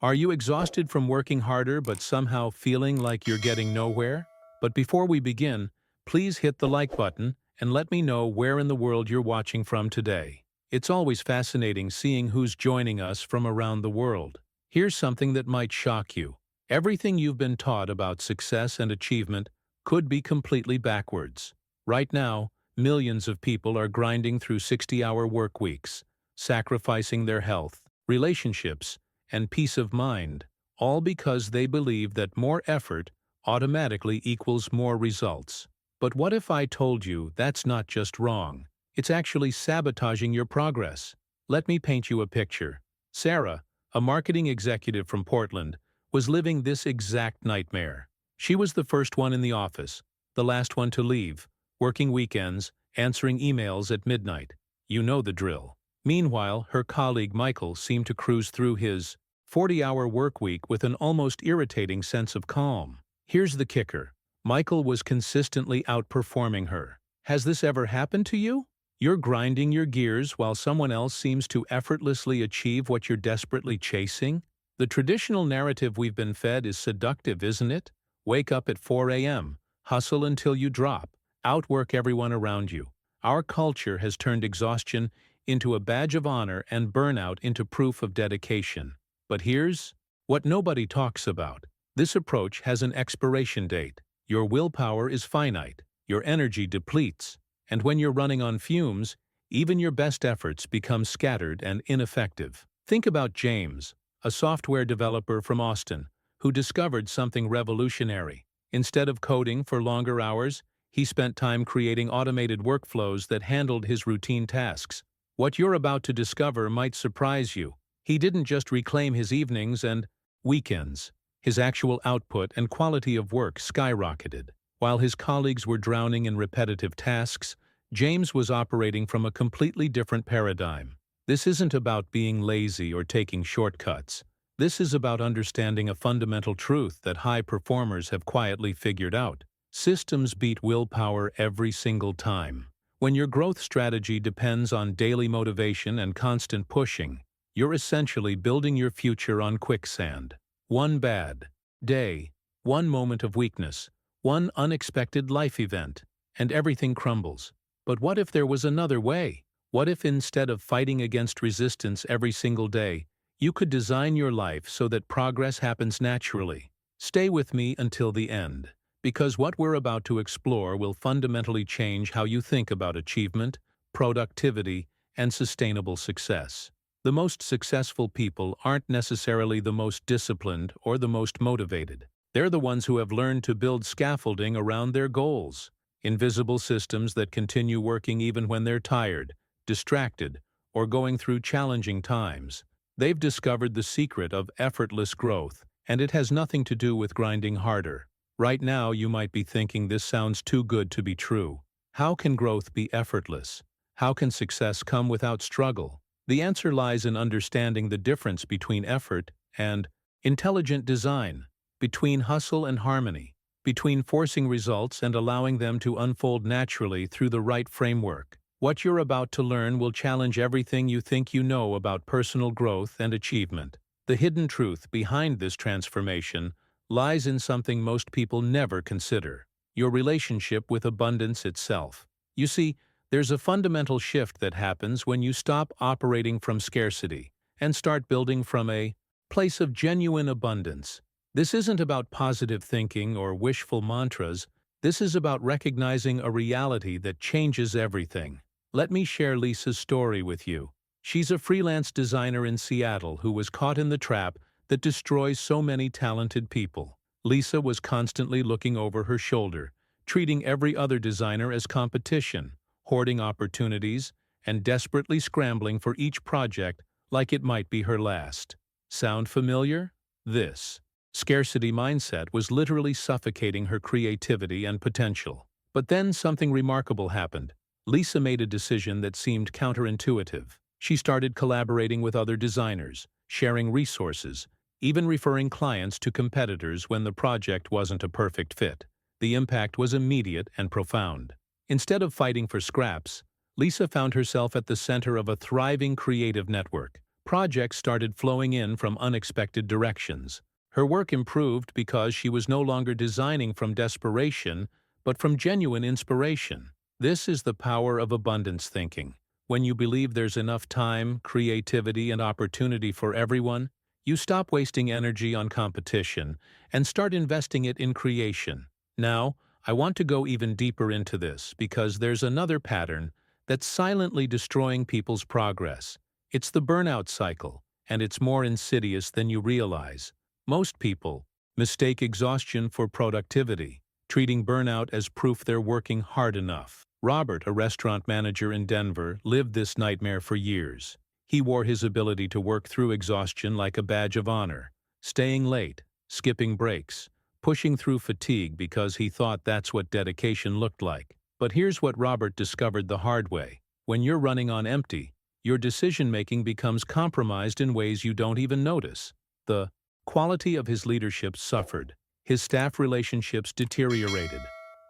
Are you exhausted from working harder but somehow feeling like you're getting nowhere? But before we begin, please hit the like button and let me know where in the world you're watching from today. It's always fascinating seeing who's joining us from around the world. Here's something that might shock you. Everything you've been taught about success and achievement could be completely backwards. Right now, millions of people are grinding through 60-hour work weeks, sacrificing their health, relationships, and peace of mind, all because they believe that more effort automatically equals more results. But what if I told you that's not just wrong? It's actually sabotaging your progress. Let me paint you a picture. Sarah, a marketing executive from Portland, was living this exact nightmare. She was the first one in the office, the last one to leave, working weekends, answering emails at midnight. You know the drill. Meanwhile, her colleague Michael seemed to cruise through his 40-hour work week with an almost irritating sense of calm. Here's the kicker. Michael was consistently outperforming her. Has this ever happened to you? You're grinding your gears while someone else seems to effortlessly achieve what you're desperately chasing? The traditional narrative we've been fed is seductive, isn't it? Wake up at 4 a.m., hustle until you drop, outwork everyone around you. Our culture has turned exhaustion into a badge of honor and burnout into proof of dedication. But here's what nobody talks about. This approach has an expiration date. Your willpower is finite, your energy depletes, and when you're running on fumes, even your best efforts become scattered and ineffective. Think about James, a software developer from Austin, who discovered something revolutionary. Instead of coding for longer hours, he spent time creating automated workflows that handled his routine tasks. What you're about to discover might surprise you. He didn't just reclaim his evenings and weekends. His actual output and quality of work skyrocketed. While his colleagues were drowning in repetitive tasks, James was operating from a completely different paradigm. This isn't about being lazy or taking shortcuts. This is about understanding a fundamental truth that high performers have quietly figured out. Systems beat willpower every single time. When your growth strategy depends on daily motivation and constant pushing, you're essentially building your future on quicksand. One bad day, one moment of weakness, one unexpected life event, and everything crumbles. But what if there was another way? What if instead of fighting against resistance every single day, you could design your life so that progress happens naturally? Stay with me until the end, because what we're about to explore will fundamentally change how you think about achievement, productivity, and sustainable success. The most successful people aren't necessarily the most disciplined or the most motivated. They're the ones who have learned to build scaffolding around their goals, invisible systems that continue working even when they're tired, distracted, or going through challenging times. They've discovered the secret of effortless growth, and it has nothing to do with grinding harder. Right now, you might be thinking this sounds too good to be true. How can growth be effortless? How can success come without struggle? The answer lies in understanding the difference between effort and intelligent design, between hustle and harmony, between forcing results and allowing them to unfold naturally through the right framework. What you're about to learn will challenge everything you think you know about personal growth and achievement. The hidden truth behind this transformation lies in something most people never consider: your relationship with abundance itself. You see, there's a fundamental shift that happens when you stop operating from scarcity and start building from a place of genuine abundance. This isn't about positive thinking or wishful mantras. This is about recognizing a reality that changes everything. Let me share Lisa's story with you. She's a freelance designer in Seattle who was caught in the trap that destroys so many talented people. Lisa was constantly looking over her shoulder, treating every other designer as competition, hoarding opportunities, and desperately scrambling for each project like it might be her last. Sound familiar? This scarcity mindset was literally suffocating her creativity and potential. But then something remarkable happened. Lisa made a decision that seemed counterintuitive. She started collaborating with other designers, sharing resources, even referring clients to competitors when the project wasn't a perfect fit. The impact was immediate and profound. Instead of fighting for scraps, Lisa found herself at the center of a thriving creative network, Projects started flowing in from unexpected directions. Her work improved because she was no longer designing from desperation, but from genuine inspiration. This is the power of abundance thinking. When you believe there's enough time, creativity, and opportunity for everyone, you stop wasting energy on competition and start investing it in creation. Now, I want to go even deeper into this because there's another pattern that's silently destroying people's progress. It's the burnout cycle, and it's more insidious than you realize. Most people mistake exhaustion for productivity, treating burnout as proof they're working hard enough. Robert, a restaurant manager in Denver, lived this nightmare for years. He wore his ability to work through exhaustion like a badge of honor, staying late, skipping breaks, pushing through fatigue because he thought that's what dedication looked like. But here's what Robert discovered the hard way. When you're running on empty, your decision-making becomes compromised in ways you don't even notice. The quality of his leadership suffered. His staff relationships deteriorated.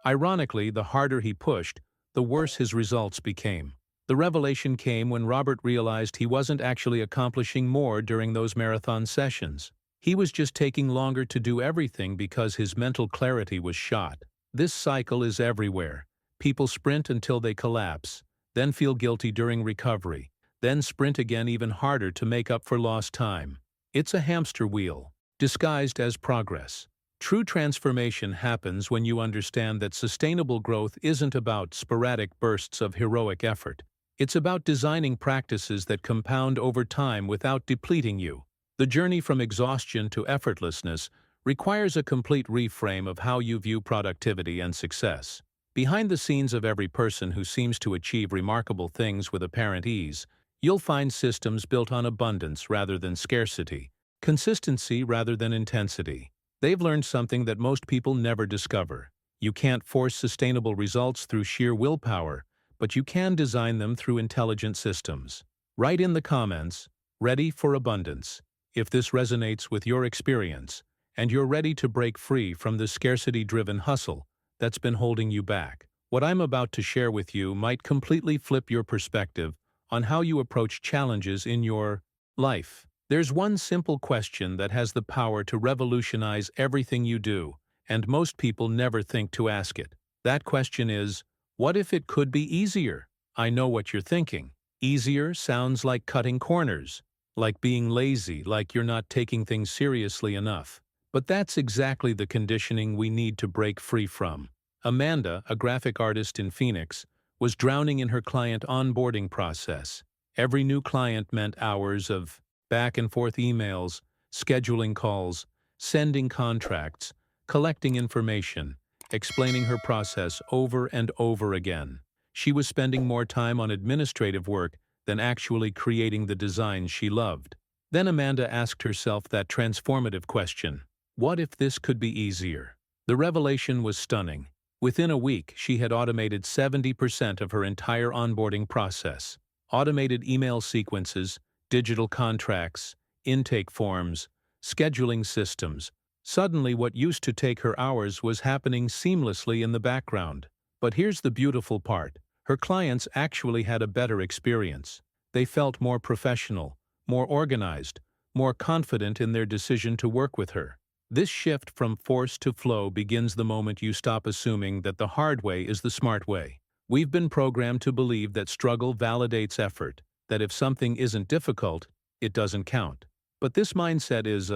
Ironically, the harder he pushed, the worse his results became. The revelation came when Robert realized he wasn't actually accomplishing more during those marathon sessions. He was just taking longer to do everything because his mental clarity was shot. This cycle is everywhere. People sprint until they collapse, then feel guilty during recovery, then sprint again even harder to make up for lost time. It's a hamster wheel, disguised as progress. True transformation happens when you understand that sustainable growth isn't about sporadic bursts of heroic effort. It's about designing practices that compound over time without depleting you. The journey from exhaustion to effortlessness requires a complete reframe of how you view productivity and success. Behind the scenes of every person who seems to achieve remarkable things with apparent ease, you'll find systems built on abundance rather than scarcity, consistency rather than intensity. They've learned something that most people never discover. You can't force sustainable results through sheer willpower, but you can design them through intelligent systems. Write in the comments, "Ready for abundance," if this resonates with your experience, and you're ready to break free from the scarcity-driven hustle that's been holding you back. What I'm about to share with you might completely flip your perspective on how you approach challenges in your life. There's one simple question that has the power to revolutionize everything you do, and most people never think to ask it. That question is, what if it could be easier? I know what you're thinking. Easier sounds like cutting corners, like being lazy, like you're not taking things seriously enough. But that's exactly the conditioning we need to break free from. Amanda, a graphic artist in Phoenix, was drowning in her client onboarding process. Every new client meant hours of back-and-forth emails, scheduling calls, sending contracts, collecting information, explaining her process over and over again. She was spending more time on administrative work than actually creating the designs she loved. Then Amanda asked herself that transformative question: what if this could be easier? The revelation was stunning. Within a week, she had automated 70% of her entire onboarding process. Automated email sequences, digital contracts, intake forms, scheduling systems. Suddenly, what used to take her hours was happening seamlessly in the background. But here's the beautiful part. Her clients actually had a better experience. They felt more professional, more organized, more confident in their decision to work with her. This shift from force to flow begins the moment you stop assuming that the hard way is the smart way. We've been programmed to believe that struggle validates effort, that if something isn't difficult, it doesn't count. But this mindset is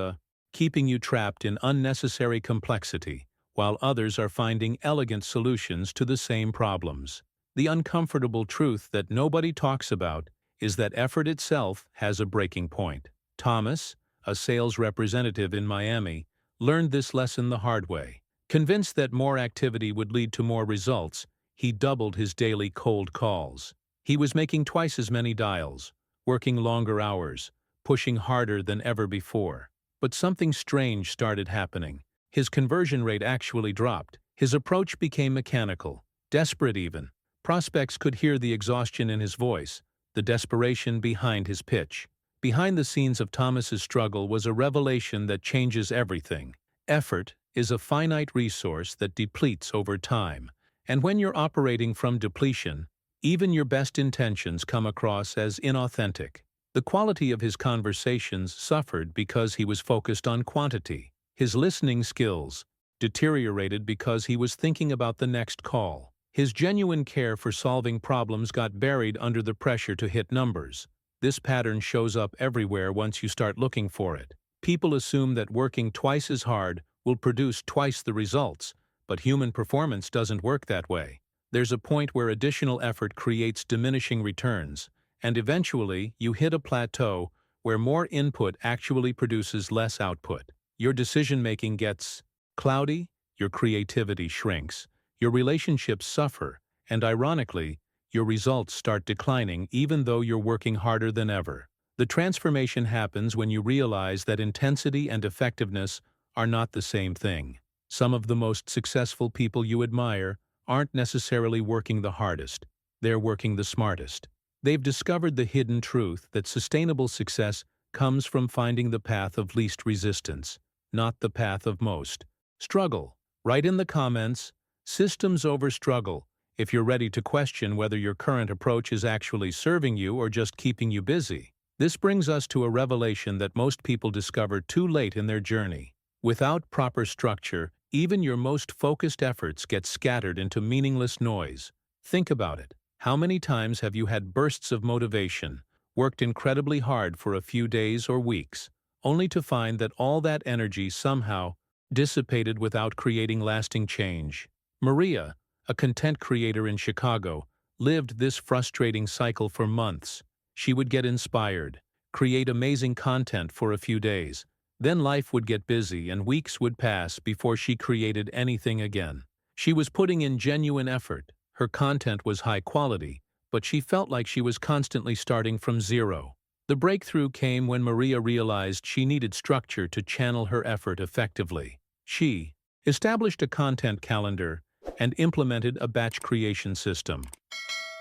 keeping you trapped in unnecessary complexity, while others are finding elegant solutions to the same problems. The uncomfortable truth that nobody talks about is that effort itself has a breaking point. Thomas, a sales representative in Miami, learned this lesson the hard way. Convinced that more activity would lead to more results, he doubled his daily cold calls. He was making twice as many dials, working longer hours, pushing harder than ever before. But something strange started happening. His conversion rate actually dropped. His approach became mechanical, desperate even. Prospects could hear the exhaustion in his voice, the desperation behind his pitch. Behind the scenes of Thomas's struggle was a revelation that changes everything. Effort is a finite resource that depletes over time. And when you're operating from depletion, even your best intentions come across as inauthentic. The quality of his conversations suffered because he was focused on quantity. His listening skills deteriorated because he was thinking about the next call. His genuine care for solving problems got buried under the pressure to hit numbers. This pattern shows up everywhere once you start looking for it. People assume that working twice as hard will produce twice the results, but human performance doesn't work that way. There's a point where additional effort creates diminishing returns, and eventually you hit a plateau where more input actually produces less output. Your decision-making gets cloudy, your creativity shrinks, your relationships suffer, and ironically, your results start declining even though you're working harder than ever. The transformation happens when you realize that intensity and effectiveness are not the same thing. Some of the most successful people you admire aren't necessarily working the hardest, they're working the smartest. They've discovered the hidden truth that sustainable success comes from finding the path of least resistance, not the path of most struggle. Write in the comments, systems over struggle, if you're ready to question whether your current approach is actually serving you or just keeping you busy. This brings us to a revelation that most people discover too late in their journey. Without proper structure, even your most focused efforts get scattered into meaningless noise. Think about it. How many times have you had bursts of motivation, worked incredibly hard for a few days or weeks, only to find that all that energy somehow dissipated without creating lasting change? Maria, a content creator in Chicago, lived this frustrating cycle for months. She would get inspired, create amazing content for a few days. Then life would get busy and weeks would pass before she created anything again. She was putting in genuine effort. Her content was high quality, but she felt like she was constantly starting from zero. The breakthrough came when Maria realized she needed structure to channel her effort effectively. She established a content calendar and implemented a batch creation system.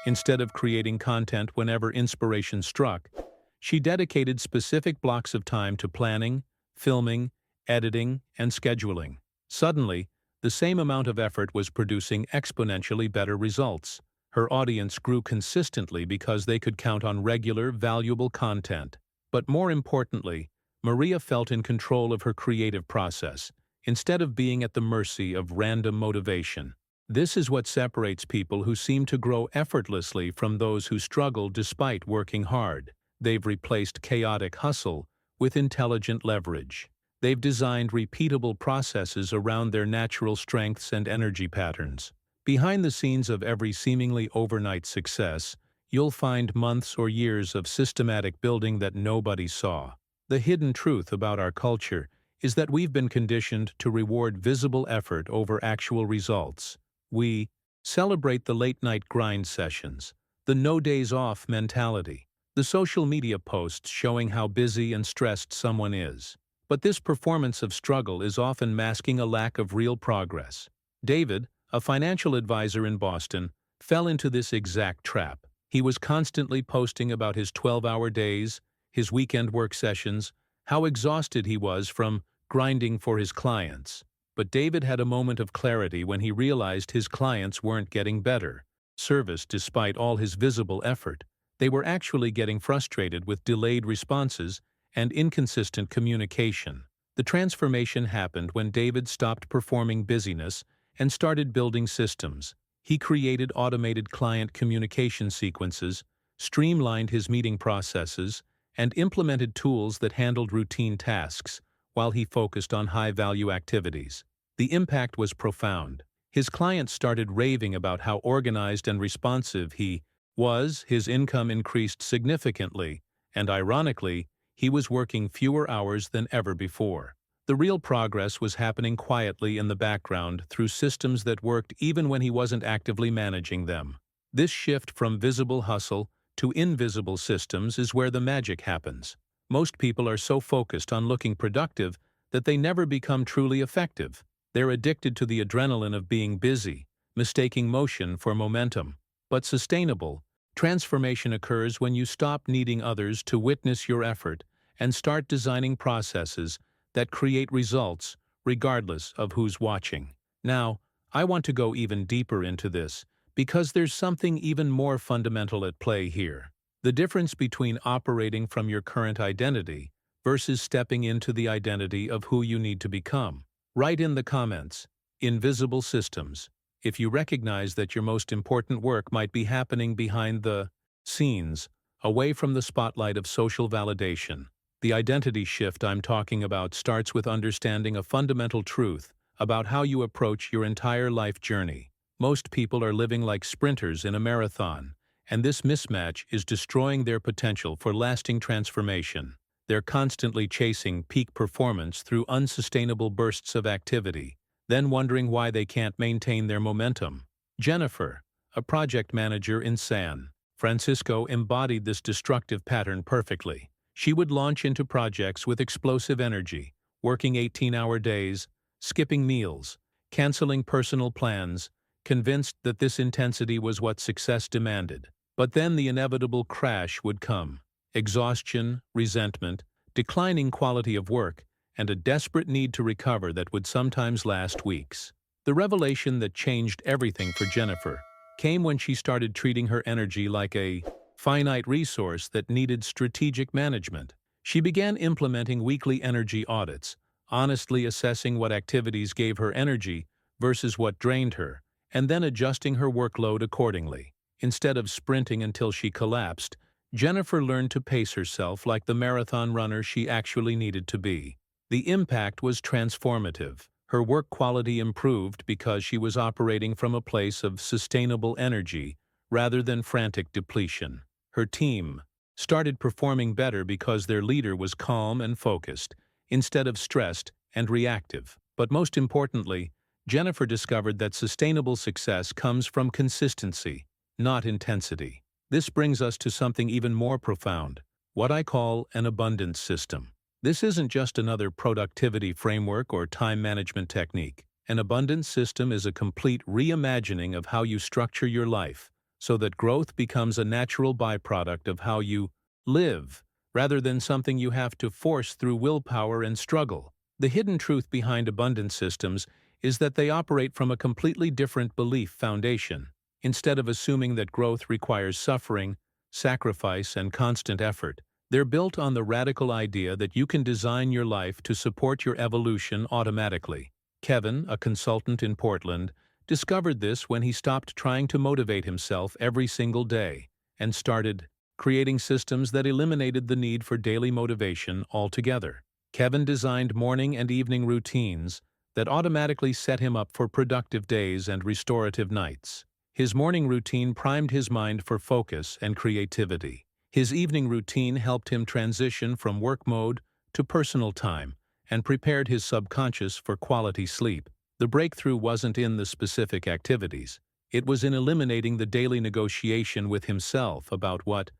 Instead of creating content whenever inspiration struck, she dedicated specific blocks of time to planning, filming, editing, and scheduling. Suddenly, the same amount of effort was producing exponentially better results. Her audience grew consistently because they could count on regular, valuable content. But more importantly, Maria felt in control of her creative process, instead of being at the mercy of random motivation. This is what separates people who seem to grow effortlessly from those who struggle despite working hard. They've replaced chaotic hustle with intelligent leverage. They've designed repeatable processes around their natural strengths and energy patterns. Behind the scenes of every seemingly overnight success, you'll find months or years of systematic building that nobody saw. The hidden truth about our culture is that we've been conditioned to reward visible effort over actual results. We celebrate the late-night grind sessions, the no days off mentality, the social media posts showing how busy and stressed someone is. But this performance of struggle is often masking a lack of real progress. David, a financial advisor in Boston, fell into this exact trap. He was constantly posting about his 12-hour days, his weekend work sessions, how exhausted he was from grinding for his clients. But David had a moment of clarity when he realized his clients weren't getting better service despite all his visible effort. They were actually getting frustrated with delayed responses and inconsistent communication. The transformation happened when David stopped performing busyness and started building systems. He created automated client communication sequences, streamlined his meeting processes, and implemented tools that handled routine tasks while he focused on high-value activities. The impact was profound. His clients started raving about how organized and responsive he was, his income increased significantly, and ironically, he was working fewer hours than ever before. The real progress was happening quietly in the background through systems that worked even when he wasn't actively managing them. This shift from visible hustle to invisible systems is where the magic happens. Most people are so focused on looking productive that they never become truly effective. They're addicted to the adrenaline of being busy, mistaking motion for momentum. But sustainable transformation occurs when you stop needing others to witness your effort and start designing processes that create results regardless of who's watching. Now, I want to go even deeper into this because there's something even more fundamental at play here. The difference between operating from your current identity versus stepping into the identity of who you need to become. Write in the comments, invisible systems, if you recognize that your most important work might be happening behind the scenes, away from the spotlight of social validation. The identity shift I'm talking about starts with understanding a fundamental truth about how you approach your entire life journey. Most people are living like sprinters in a marathon, and this mismatch is destroying their potential for lasting transformation. They're constantly chasing peak performance through unsustainable bursts of activity, then wondering why they can't maintain their momentum. Jennifer, a project manager in San Francisco, embodied this destructive pattern perfectly. She would launch into projects with explosive energy, working 18-hour days, skipping meals, canceling personal plans, convinced that this intensity was what success demanded. But then the inevitable crash would come. Exhaustion, resentment, declining quality of work, and a desperate need to recover that would sometimes last weeks. The revelation that changed everything for Jennifer came when she started treating her energy like a finite resource that needed strategic management. She began implementing weekly energy audits, honestly assessing what activities gave her energy versus what drained her, and then adjusting her workload accordingly. Instead of sprinting until she collapsed, Jennifer learned to pace herself like the marathon runner she actually needed to be. The impact was transformative. Her work quality improved because she was operating from a place of sustainable energy rather than frantic depletion. Her team started performing better because their leader was calm and focused, instead of stressed and reactive. But most importantly, Jennifer discovered that sustainable success comes from consistency, not intensity. This brings us to something even more profound, what I call an abundance system. This isn't just another productivity framework or time management technique. An abundance system is a complete reimagining of how you structure your life, so that growth becomes a natural byproduct of how you live, rather than something you have to force through willpower and struggle. The hidden truth behind abundance systems is that they operate from a completely different belief foundation. Instead of assuming that growth requires suffering, sacrifice, and constant effort, they're built on the radical idea that you can design your life to support your evolution automatically. Kevin, a consultant in Portland, discovered this when he stopped trying to motivate himself every single day and started creating systems that eliminated the need for daily motivation altogether. Kevin designed morning and evening routines that automatically set him up for productive days and restorative nights. His morning routine primed his mind for focus and creativity. His evening routine helped him transition from work mode to personal time and prepared his subconscious for quality sleep. The breakthrough wasn't in the specific activities. It was in eliminating the daily negotiation with himself about what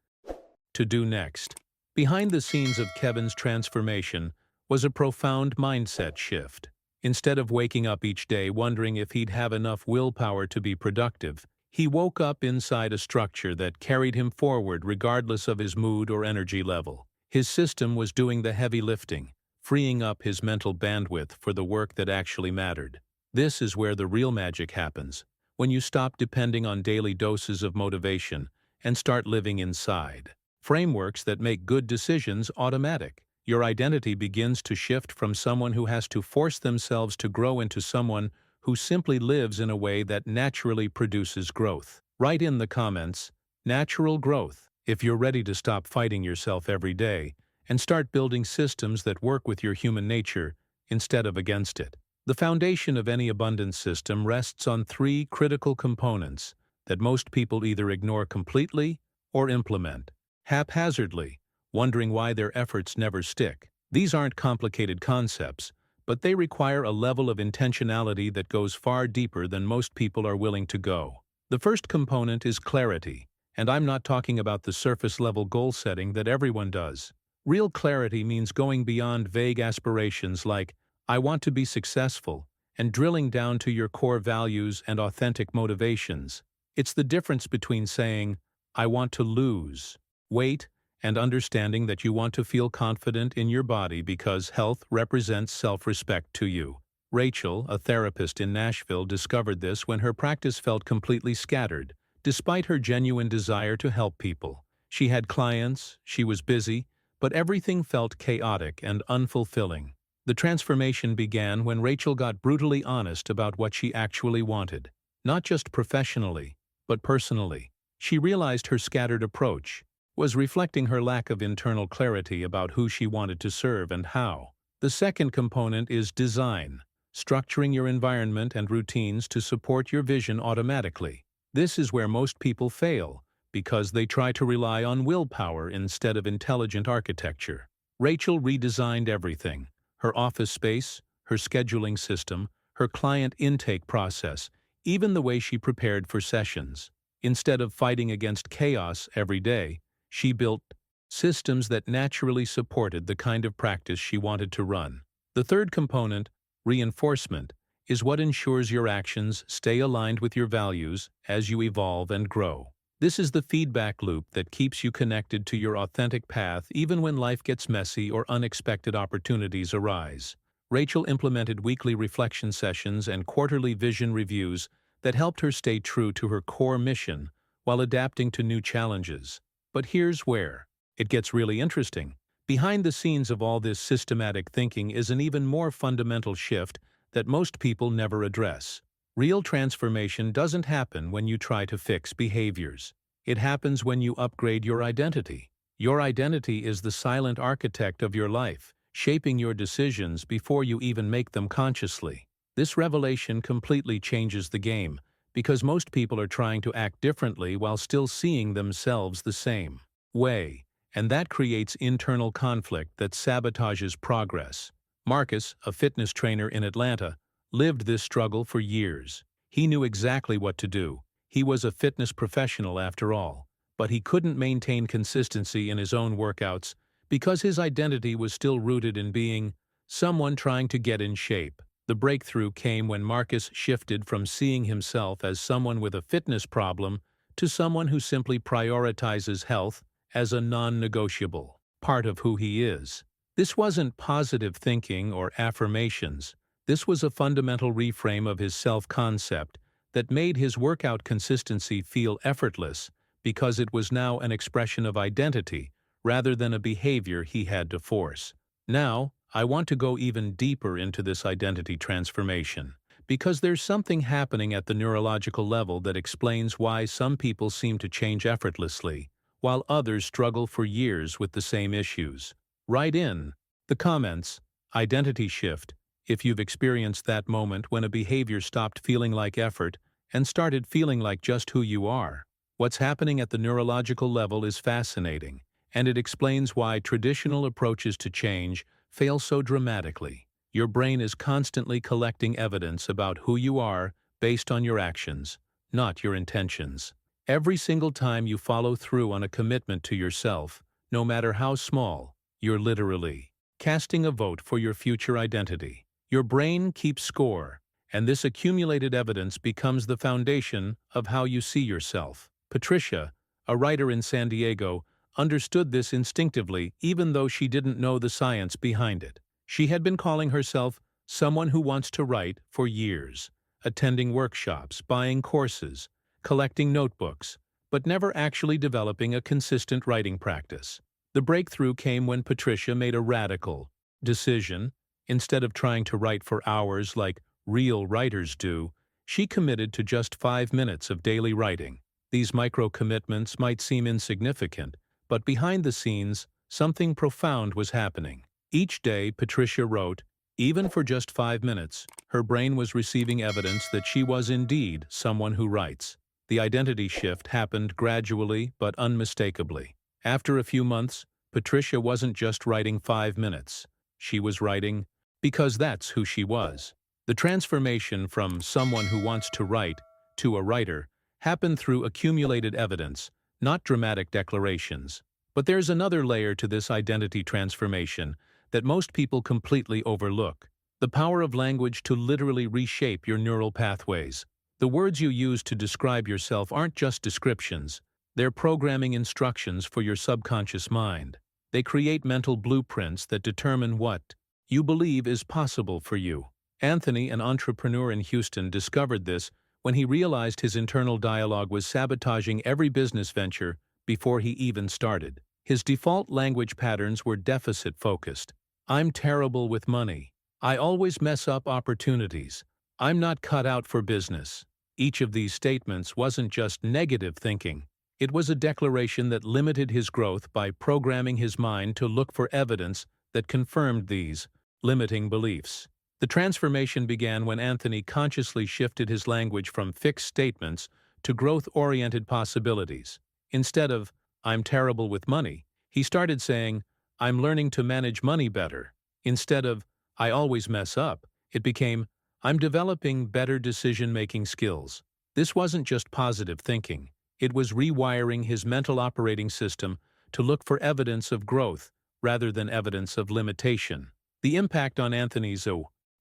to do next. Behind the scenes of Kevin's transformation was a profound mindset shift. Instead of waking up each day wondering if he'd have enough willpower to be productive, he woke up inside a structure that carried him forward regardless of his mood or energy level. His system was doing the heavy lifting, freeing up his mental bandwidth for the work that actually mattered. This is where the real magic happens, when you stop depending on daily doses of motivation and start living inside frameworks that make good decisions automatic. Your identity begins to shift from someone who has to force themselves to grow into someone who simply lives in a way that naturally produces growth. Write in the comments, natural growth, if you're ready to stop fighting yourself every day and start building systems that work with your human nature instead of against it. The foundation of any abundance system rests on three critical components that most people either ignore completely or implement haphazardly, wondering why their efforts never stick. These aren't complicated concepts, but they require a level of intentionality that goes far deeper than most people are willing to go. The first component is clarity, and I'm not talking about the surface-level goal setting that everyone does. Real clarity means going beyond vague aspirations like, "I want to be successful," and drilling down to your core values and authentic motivations. It's the difference between saying, "I want to lose weight," and understanding that you want to feel confident in your body because health represents self-respect to you. Rachel, a therapist in Nashville, discovered this when her practice felt completely scattered, despite her genuine desire to help people. She had clients, she was busy, but everything felt chaotic and unfulfilling. The transformation began when Rachel got brutally honest about what she actually wanted. Not just professionally, but personally. She realized her scattered approach was reflecting her lack of internal clarity about who she wanted to serve and how. The second component is design, structuring your environment and routines to support your vision automatically. This is where most people fail, because they try to rely on willpower instead of intelligent architecture. Rachel redesigned everything: her office space, her scheduling system, her client intake process, even the way she prepared for sessions. Instead of fighting against chaos every day, she built systems that naturally supported the kind of practice she wanted to run. The third component, reinforcement, is what ensures your actions stay aligned with your values as you evolve and grow. This is the feedback loop that keeps you connected to your authentic path even when life gets messy or unexpected opportunities arise. Rachel implemented weekly reflection sessions and quarterly vision reviews that helped her stay true to her core mission while adapting to new challenges. But here's where it gets really interesting. Behind the scenes of all this systematic thinking is an even more fundamental shift that most people never address. Real transformation doesn't happen when you try to fix behaviors. It happens when you upgrade your identity. Your identity is the silent architect of your life, shaping your decisions before you even make them consciously. This revelation completely changes the game, because most people are trying to act differently while still seeing themselves the same way, and that creates internal conflict that sabotages progress. Marcus, a fitness trainer in Atlanta, lived this struggle for years. He knew exactly what to do. He was a fitness professional after all, but he couldn't maintain consistency in his own workouts because his identity was still rooted in being someone trying to get in shape. The breakthrough came when Marcus shifted from seeing himself as someone with a fitness problem to someone who simply prioritizes health as a non-negotiable part of who he is. This wasn't positive thinking or affirmations. This was a fundamental reframe of his self-concept that made his workout consistency feel effortless because it was now an expression of identity rather than a behavior he had to force. Now, I want to go even deeper into this identity transformation, because there's something happening at the neurological level that explains why some people seem to change effortlessly, while others struggle for years with the same issues. Write in the comments, identity shift, if you've experienced that moment when a behavior stopped feeling like effort and started feeling like just who you are. What's happening at the neurological level is fascinating, and it explains why traditional approaches to change fail so dramatically. Your brain is constantly collecting evidence about who you are based on your actions, not your intentions. Every single time you follow through on a commitment to yourself, no matter how small, you're literally casting a vote for your future identity. Your brain keeps score, and this accumulated evidence becomes the foundation of how you see yourself. Patricia, a writer in San Diego, understood this instinctively even though she didn't know the science behind it. She had been calling herself someone who wants to write for years, attending workshops, buying courses, collecting notebooks, but never actually developing a consistent writing practice. The breakthrough came when Patricia made a radical decision. Instead of trying to write for hours like real writers do, she committed to just 5 minutes of daily writing. These micro-commitments might seem insignificant, but behind the scenes, something profound was happening. Each day, Patricia wrote, even for just 5 minutes, her brain was receiving evidence that she was indeed someone who writes. The identity shift happened gradually but unmistakably. After a few months, Patricia wasn't just writing 5 minutes. She was writing because that's who she was. The transformation from someone who wants to write to a writer happened through accumulated evidence, not dramatic declarations. But there's another layer to this identity transformation that most people completely overlook: the power of language to literally reshape your neural pathways. The words you use to describe yourself aren't just descriptions, they're programming instructions for your subconscious mind. They create mental blueprints that determine what you believe is possible for you. Anthony, an entrepreneur in Houston, discovered this when he realized his internal dialogue was sabotaging every business venture before he even started. His default language patterns were deficit-focused. I'm terrible with money. I always mess up opportunities. I'm not cut out for business. Each of these statements wasn't just negative thinking. It was a declaration that limited his growth by programming his mind to look for evidence that confirmed these limiting beliefs. The transformation began when Anthony consciously shifted his language from fixed statements to growth-oriented possibilities. Instead of, I'm terrible with money, he started saying, I'm learning to manage money better. Instead of, I always mess up, it became, I'm developing better decision-making skills. This wasn't just positive thinking. It was rewiring his mental operating system to look for evidence of growth rather than evidence of limitation. The impact on Anthony's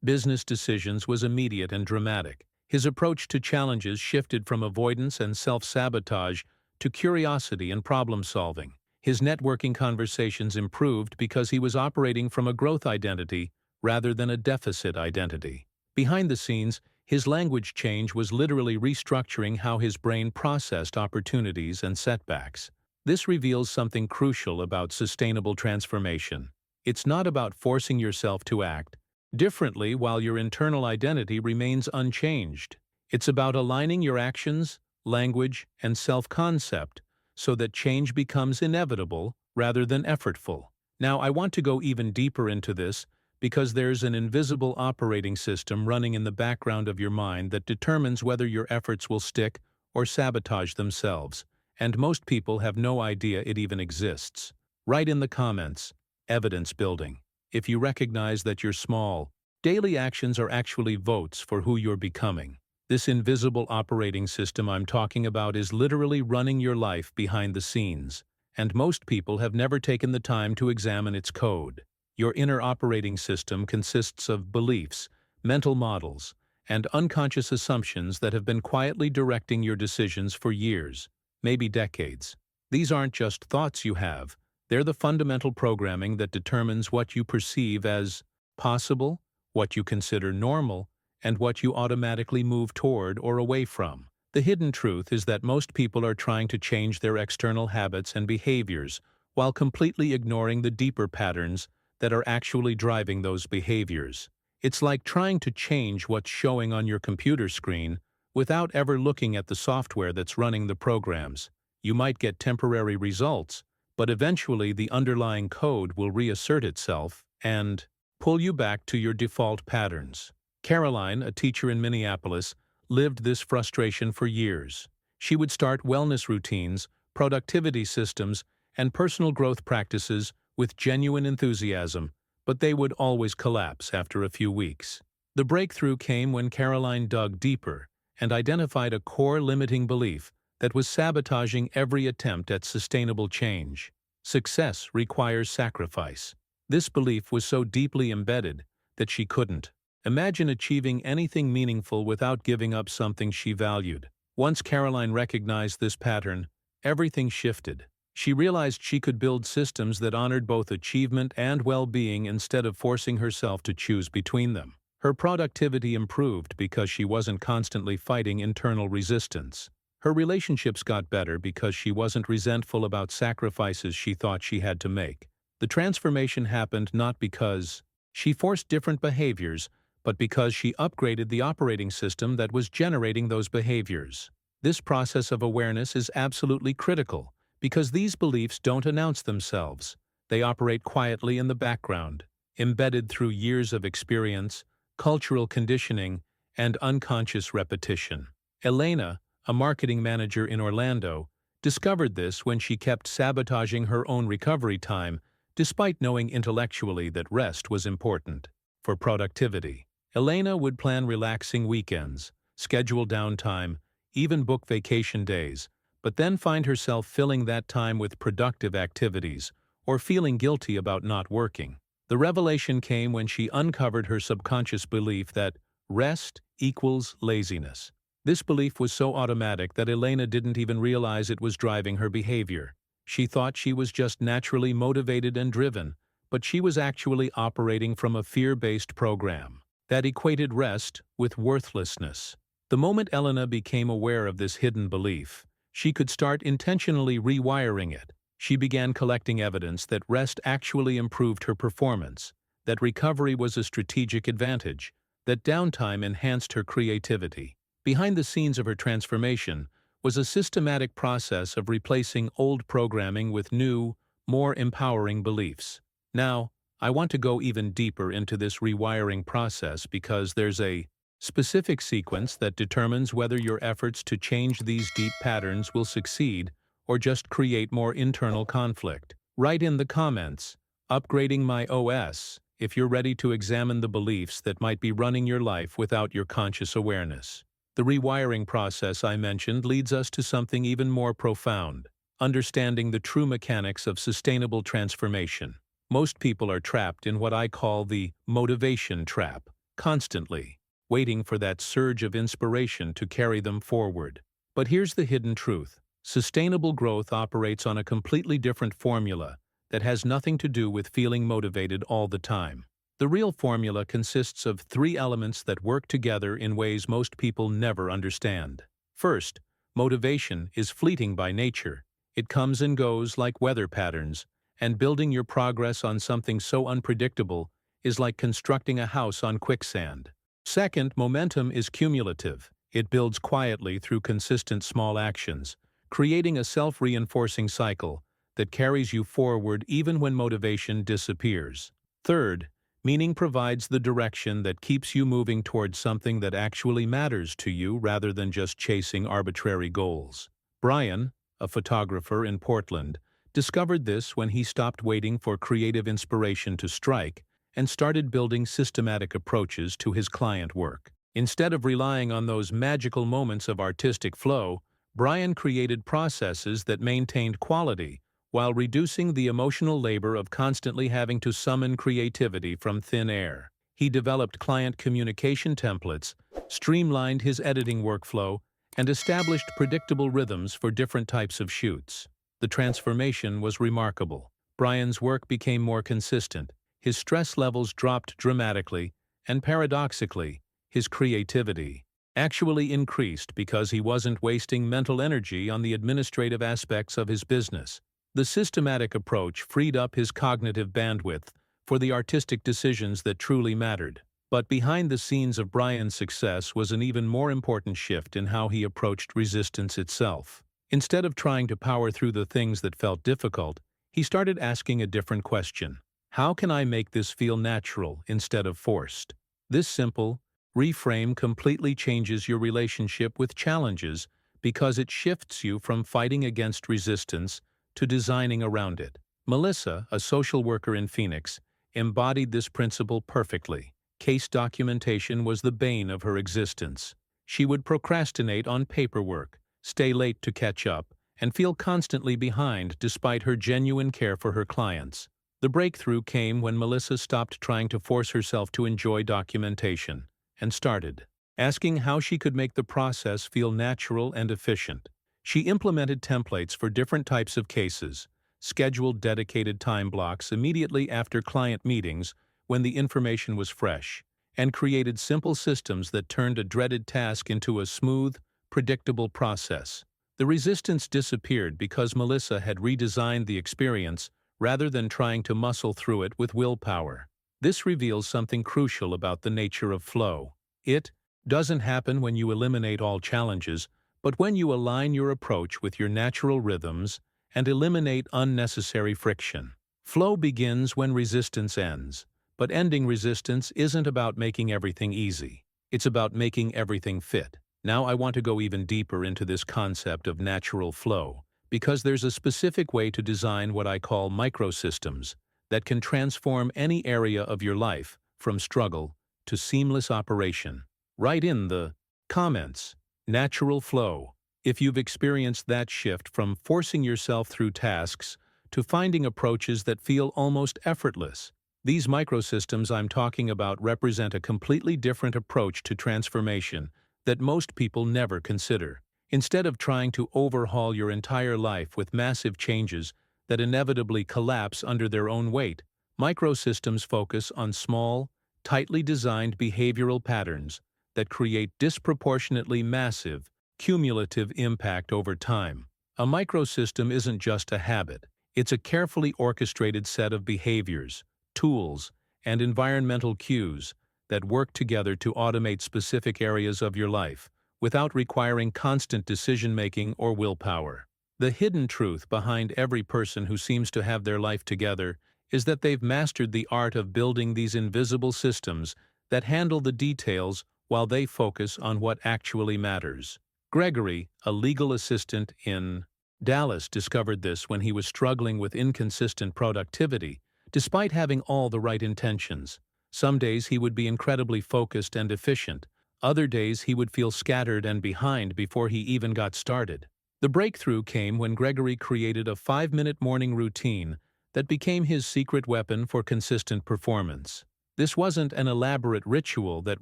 business decisions was immediate and dramatic. His approach to challenges shifted from avoidance and self-sabotage to curiosity and problem-solving. His networking conversations improved because he was operating from a growth identity rather than a deficit identity. Behind the scenes, his language change was literally restructuring how his brain processed opportunities and setbacks. This reveals something crucial about sustainable transformation. It's not about forcing yourself to act differently while your internal identity remains unchanged. It's about aligning your actions, language, and self-concept so that change becomes inevitable rather than effortful. Now, I want to go even deeper into this because there's an invisible operating system running in the background of your mind that determines whether your efforts will stick or sabotage themselves, and most people have no idea it even exists. Write in the comments, evidence building, if you recognize that your small, daily actions are actually votes for who you're becoming. This invisible operating system I'm talking about is literally running your life behind the scenes, and most people have never taken the time to examine its code. Your inner operating system consists of beliefs, mental models, and unconscious assumptions that have been quietly directing your decisions for years, maybe decades. These aren't just thoughts you have. They're the fundamental programming that determines what you perceive as possible, what you consider normal, and what you automatically move toward or away from. The hidden truth is that most people are trying to change their external habits and behaviors while completely ignoring the deeper patterns that are actually driving those behaviors. It's like trying to change what's showing on your computer screen without ever looking at the software that's running the programs. You might get temporary results, but eventually the underlying code will reassert itself and pull you back to your default patterns. Caroline, a teacher in Minneapolis, lived this frustration for years. She would start wellness routines, productivity systems, and personal growth practices with genuine enthusiasm, but they would always collapse after a few weeks. The breakthrough came when Caroline dug deeper and identified a core limiting belief that was sabotaging every attempt at sustainable change. Success requires sacrifice. This belief was so deeply embedded that she couldn't imagine achieving anything meaningful without giving up something she valued. Once Caroline recognized this pattern, everything shifted. She realized she could build systems that honored both achievement and well-being instead of forcing herself to choose between them. Her productivity improved because she wasn't constantly fighting internal resistance. Her relationships got better because she wasn't resentful about sacrifices she thought she had to make. The transformation happened not because she forced different behaviors, but because she upgraded the operating system that was generating those behaviors. This process of awareness is absolutely critical because these beliefs don't announce themselves. They operate quietly in the background, embedded through years of experience, cultural conditioning, and unconscious repetition. Elena, a marketing manager in Orlando, discovered this when she kept sabotaging her own recovery time despite knowing intellectually that rest was important for productivity. Elena would plan relaxing weekends, schedule downtime, even book vacation days, but then find herself filling that time with productive activities or feeling guilty about not working. The revelation came when she uncovered her subconscious belief that rest equals laziness. This belief was so automatic that Elena didn't even realize it was driving her behavior. She thought she was just naturally motivated and driven, but she was actually operating from a fear-based program that equated rest with worthlessness. The moment Elena became aware of this hidden belief, she could start intentionally rewiring it. She began collecting evidence that rest actually improved her performance, that recovery was a strategic advantage, that downtime enhanced her creativity. Behind the scenes of her transformation was a systematic process of replacing old programming with new, more empowering beliefs. Now, I want to go even deeper into this rewiring process because there's a specific sequence that determines whether your efforts to change these deep patterns will succeed or just create more internal conflict. Write in the comments, "Upgrading my OS," if you're ready to examine the beliefs that might be running your life without your conscious awareness. The rewiring process I mentioned leads us to something even more profound: understanding the true mechanics of sustainable transformation. Most people are trapped in what I call the motivation trap, constantly waiting for that surge of inspiration to carry them forward. But here's the hidden truth. Sustainable growth operates on a completely different formula that has nothing to do with feeling motivated all the time. The real formula consists of three elements that work together in ways most people never understand. First, motivation is fleeting by nature. It comes and goes like weather patterns, and building your progress on something so unpredictable is like constructing a house on quicksand. Second, momentum is cumulative. It builds quietly through consistent small actions, creating a self-reinforcing cycle that carries you forward even when motivation disappears. Third, meaning provides the direction that keeps you moving towards something that actually matters to you rather than just chasing arbitrary goals. Brian, a photographer in Portland, discovered this when he stopped waiting for creative inspiration to strike and started building systematic approaches to his client work. Instead of relying on those magical moments of artistic flow, Brian created processes that maintained quality while reducing the emotional labor of constantly having to summon creativity from thin air. He developed client communication templates, streamlined his editing workflow, and established predictable rhythms for different types of shoots. The transformation was remarkable. Brian's work became more consistent, his stress levels dropped dramatically, and paradoxically, his creativity actually increased because he wasn't wasting mental energy on the administrative aspects of his business. The systematic approach freed up his cognitive bandwidth for the artistic decisions that truly mattered. But behind the scenes of Brian's success was an even more important shift in how he approached resistance itself. Instead of trying to power through the things that felt difficult, he started asking a different question. How can I make this feel natural instead of forced? This simple reframe completely changes your relationship with challenges because it shifts you from fighting against resistance to designing around it. Melissa, a social worker in Phoenix, embodied this principle perfectly. Case documentation was the bane of her existence. She would procrastinate on paperwork, stay late to catch up, and feel constantly behind despite her genuine care for her clients. The breakthrough came when Melissa stopped trying to force herself to enjoy documentation and started asking how she could make the process feel natural and efficient. She implemented templates for different types of cases, scheduled dedicated time blocks immediately after client meetings when the information was fresh, and created simple systems that turned a dreaded task into a smooth, predictable process. The resistance disappeared because Melissa had redesigned the experience rather than trying to muscle through it with willpower. This reveals something crucial about the nature of flow. It doesn't happen when you eliminate all challenges, but when you align your approach with your natural rhythms and eliminate unnecessary friction. Flow begins when resistance ends, but ending resistance isn't about making everything easy. It's about making everything fit. Now I want to go even deeper into this concept of natural flow, because there's a specific way to design what I call microsystems that can transform any area of your life from struggle to seamless operation. Write in the comments, natural flow, if you've experienced that shift from forcing yourself through tasks to finding approaches that feel almost effortless. These microsystems I'm talking about represent a completely different approach to transformation that most people never consider. Instead of trying to overhaul your entire life with massive changes that inevitably collapse under their own weight, microsystems focus on small, tightly designed behavioral patterns that create disproportionately massive, cumulative impact over time. A microsystem isn't just a habit. It's a carefully orchestrated set of behaviors, tools, and environmental cues that work together to automate specific areas of your life, without requiring constant decision-making or willpower. The hidden truth behind every person who seems to have their life together is that they've mastered the art of building these invisible systems that handle the details while they focus on what actually matters. Gregory, a legal assistant in Dallas, discovered this when he was struggling with inconsistent productivity, despite having all the right intentions. Some days he would be incredibly focused and efficient. Other days he would feel scattered and behind before he even got started. The breakthrough came when Gregory created a 5-minute morning routine that became his secret weapon for consistent performance. This wasn't an elaborate ritual that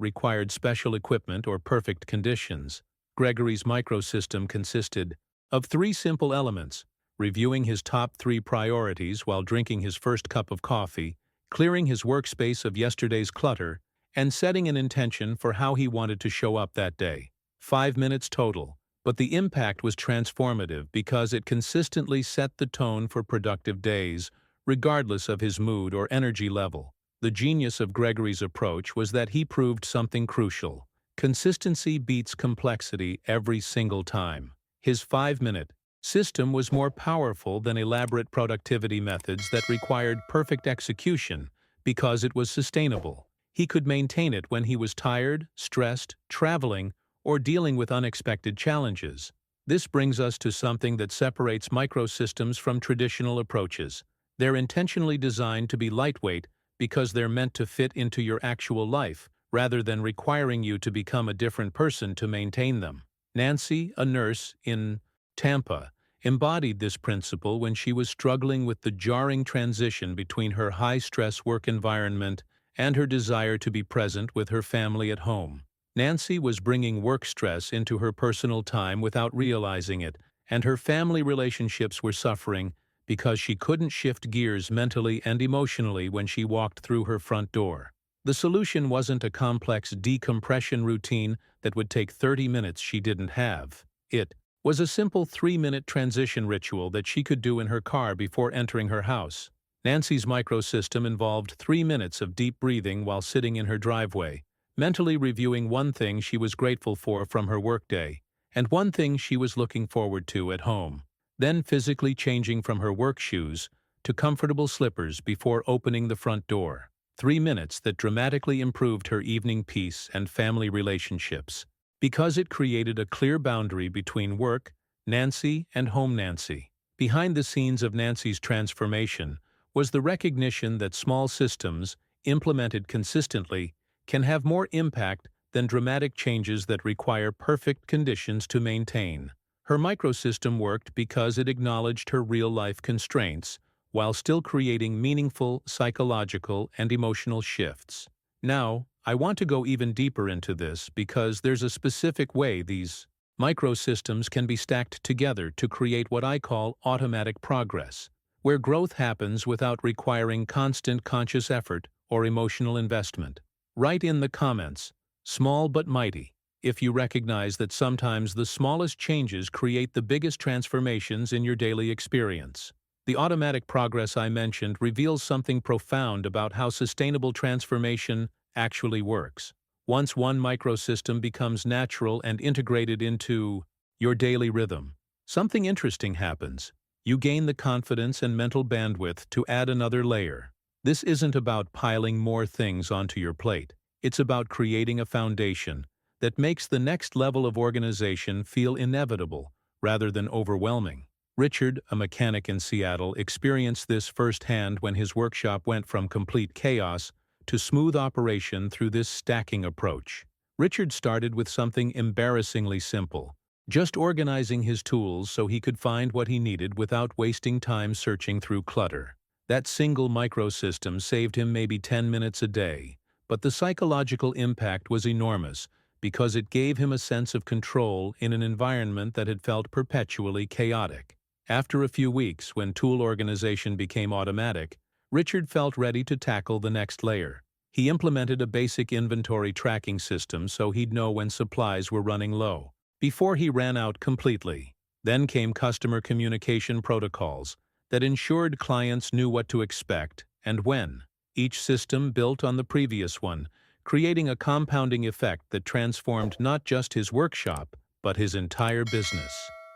required special equipment or perfect conditions. Gregory's microsystem consisted of 3 simple elements: reviewing his top 3 priorities while drinking his first cup of coffee, clearing his workspace of yesterday's clutter, and setting an intention for how he wanted to show up that day. 5 minutes total, but the impact was transformative because it consistently set the tone for productive days, regardless of his mood or energy level. The genius of Gregory's approach was that he proved something crucial. Consistency beats complexity every single time. His 5-minute system was more powerful than elaborate productivity methods that required perfect execution because it was sustainable. He could maintain it when he was tired, stressed, traveling, or dealing with unexpected challenges. This brings us to something that separates microsystems from traditional approaches. They're intentionally designed to be lightweight because they're meant to fit into your actual life, rather than requiring you to become a different person to maintain them. Nancy, a nurse in Tampa, embodied this principle when she was struggling with the jarring transition between her high-stress work environment and her desire to be present with her family at home. Nancy was bringing work stress into her personal time without realizing it, and her family relationships were suffering because she couldn't shift gears mentally and emotionally when she walked through her front door. The solution wasn't a complex decompression routine that would take 30 minutes she didn't have. It was a simple 3-minute transition ritual that she could do in her car before entering her house. Nancy's microsystem involved 3 minutes of deep breathing while sitting in her driveway, mentally reviewing one thing she was grateful for from her workday, and one thing she was looking forward to at home. Then physically changing from her work shoes to comfortable slippers before opening the front door. 3 minutes that dramatically improved her evening peace and family relationships. Because it created a clear boundary between work, Nancy, and home Nancy. Behind the scenes of Nancy's transformation was the recognition that small systems, implemented consistently, can have more impact than dramatic changes that require perfect conditions to maintain. Her microsystem worked because it acknowledged her real-life constraints while still creating meaningful psychological and emotional shifts. Now, I want to go even deeper into this because there's a specific way these microsystems can be stacked together to create what I call automatic progress, where growth happens without requiring constant conscious effort or emotional investment. Write in the comments, small but mighty, if you recognize that sometimes the smallest changes create the biggest transformations in your daily experience. The automatic progress I mentioned reveals something profound about how sustainable transformation actually works. Once one microsystem becomes natural and integrated into your daily rhythm, something interesting happens. You gain the confidence and mental bandwidth to add another layer. This isn't about piling more things onto your plate. It's about creating a foundation that makes the next level of organization feel inevitable rather than overwhelming. Richard, a mechanic in Seattle, experienced this firsthand when his workshop went from complete chaos to smooth operation through this stacking approach. Richard started with something embarrassingly simple, just organizing his tools so he could find what he needed without wasting time searching through clutter. That single microsystem saved him maybe 10 minutes a day, but the psychological impact was enormous because it gave him a sense of control in an environment that had felt perpetually chaotic. After a few weeks, when tool organization became automatic, Richard felt ready to tackle the next layer. He implemented a basic inventory tracking system so he'd know when supplies were running low, before he ran out completely. Then came customer communication protocols that ensured clients knew what to expect and when, each system built on the previous one, creating a compounding effect that transformed not just his workshop, but his entire business.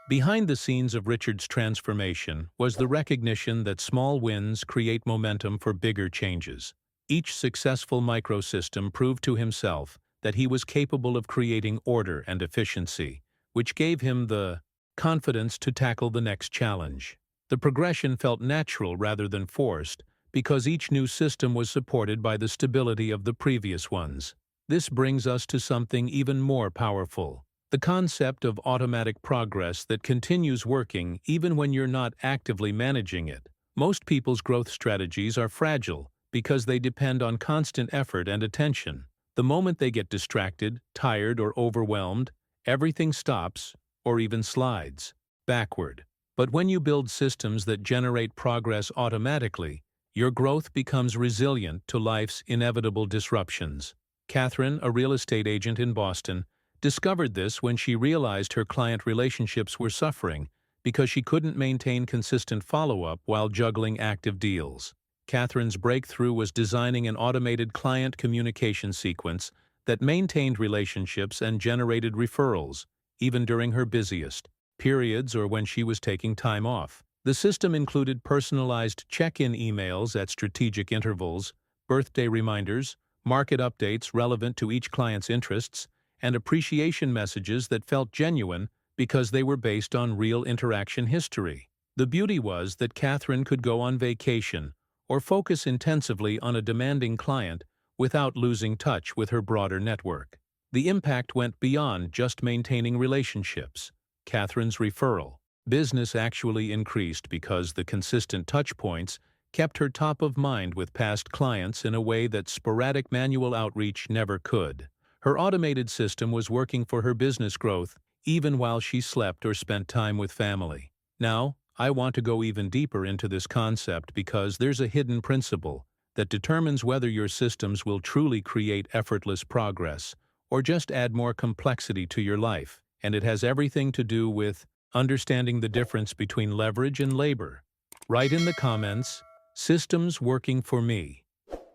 Behind the scenes of Richard's transformation was the recognition that small wins create momentum for bigger changes. Each successful microsystem proved to himself that he was capable of creating order and efficiency, which gave him the confidence to tackle the next challenge. The progression felt natural rather than forced, because each new system was supported by the stability of the previous ones. This brings us to something even more powerful: the concept of automatic progress that continues working even when you're not actively managing it. Most people's growth strategies are fragile because they depend on constant effort and attention. The moment they get distracted, tired, or overwhelmed, everything stops or even slides backward. But when you build systems that generate progress automatically, your growth becomes resilient to life's inevitable disruptions. Catherine, a real estate agent in Boston, discovered this when she realized her client relationships were suffering because she couldn't maintain consistent follow-up while juggling active deals. Catherine's breakthrough was designing an automated client communication sequence that maintained relationships and generated referrals, even during her busiest periods or when she was taking time off. The system included personalized check-in emails at strategic intervals, birthday reminders, market updates relevant to each client's interests, and appreciation messages that felt genuine because they were based on real interaction history. The beauty was that Catherine could go on vacation or focus intensively on a demanding client without losing touch with her broader network. The impact went beyond just maintaining relationships. Catherine's referral business actually increased because the consistent touchpoints kept her top of mind with past clients in a way that sporadic manual outreach never could. Her automated system was working for her business growth even while she slept or spent time with family. Now, I want to go even deeper into this concept because there's a hidden principle that determines whether your systems will truly create effortless progress or just add more complexity to your life, and it has everything to do with understanding the difference between leverage and labor. Write in the comments, "Systems working for me."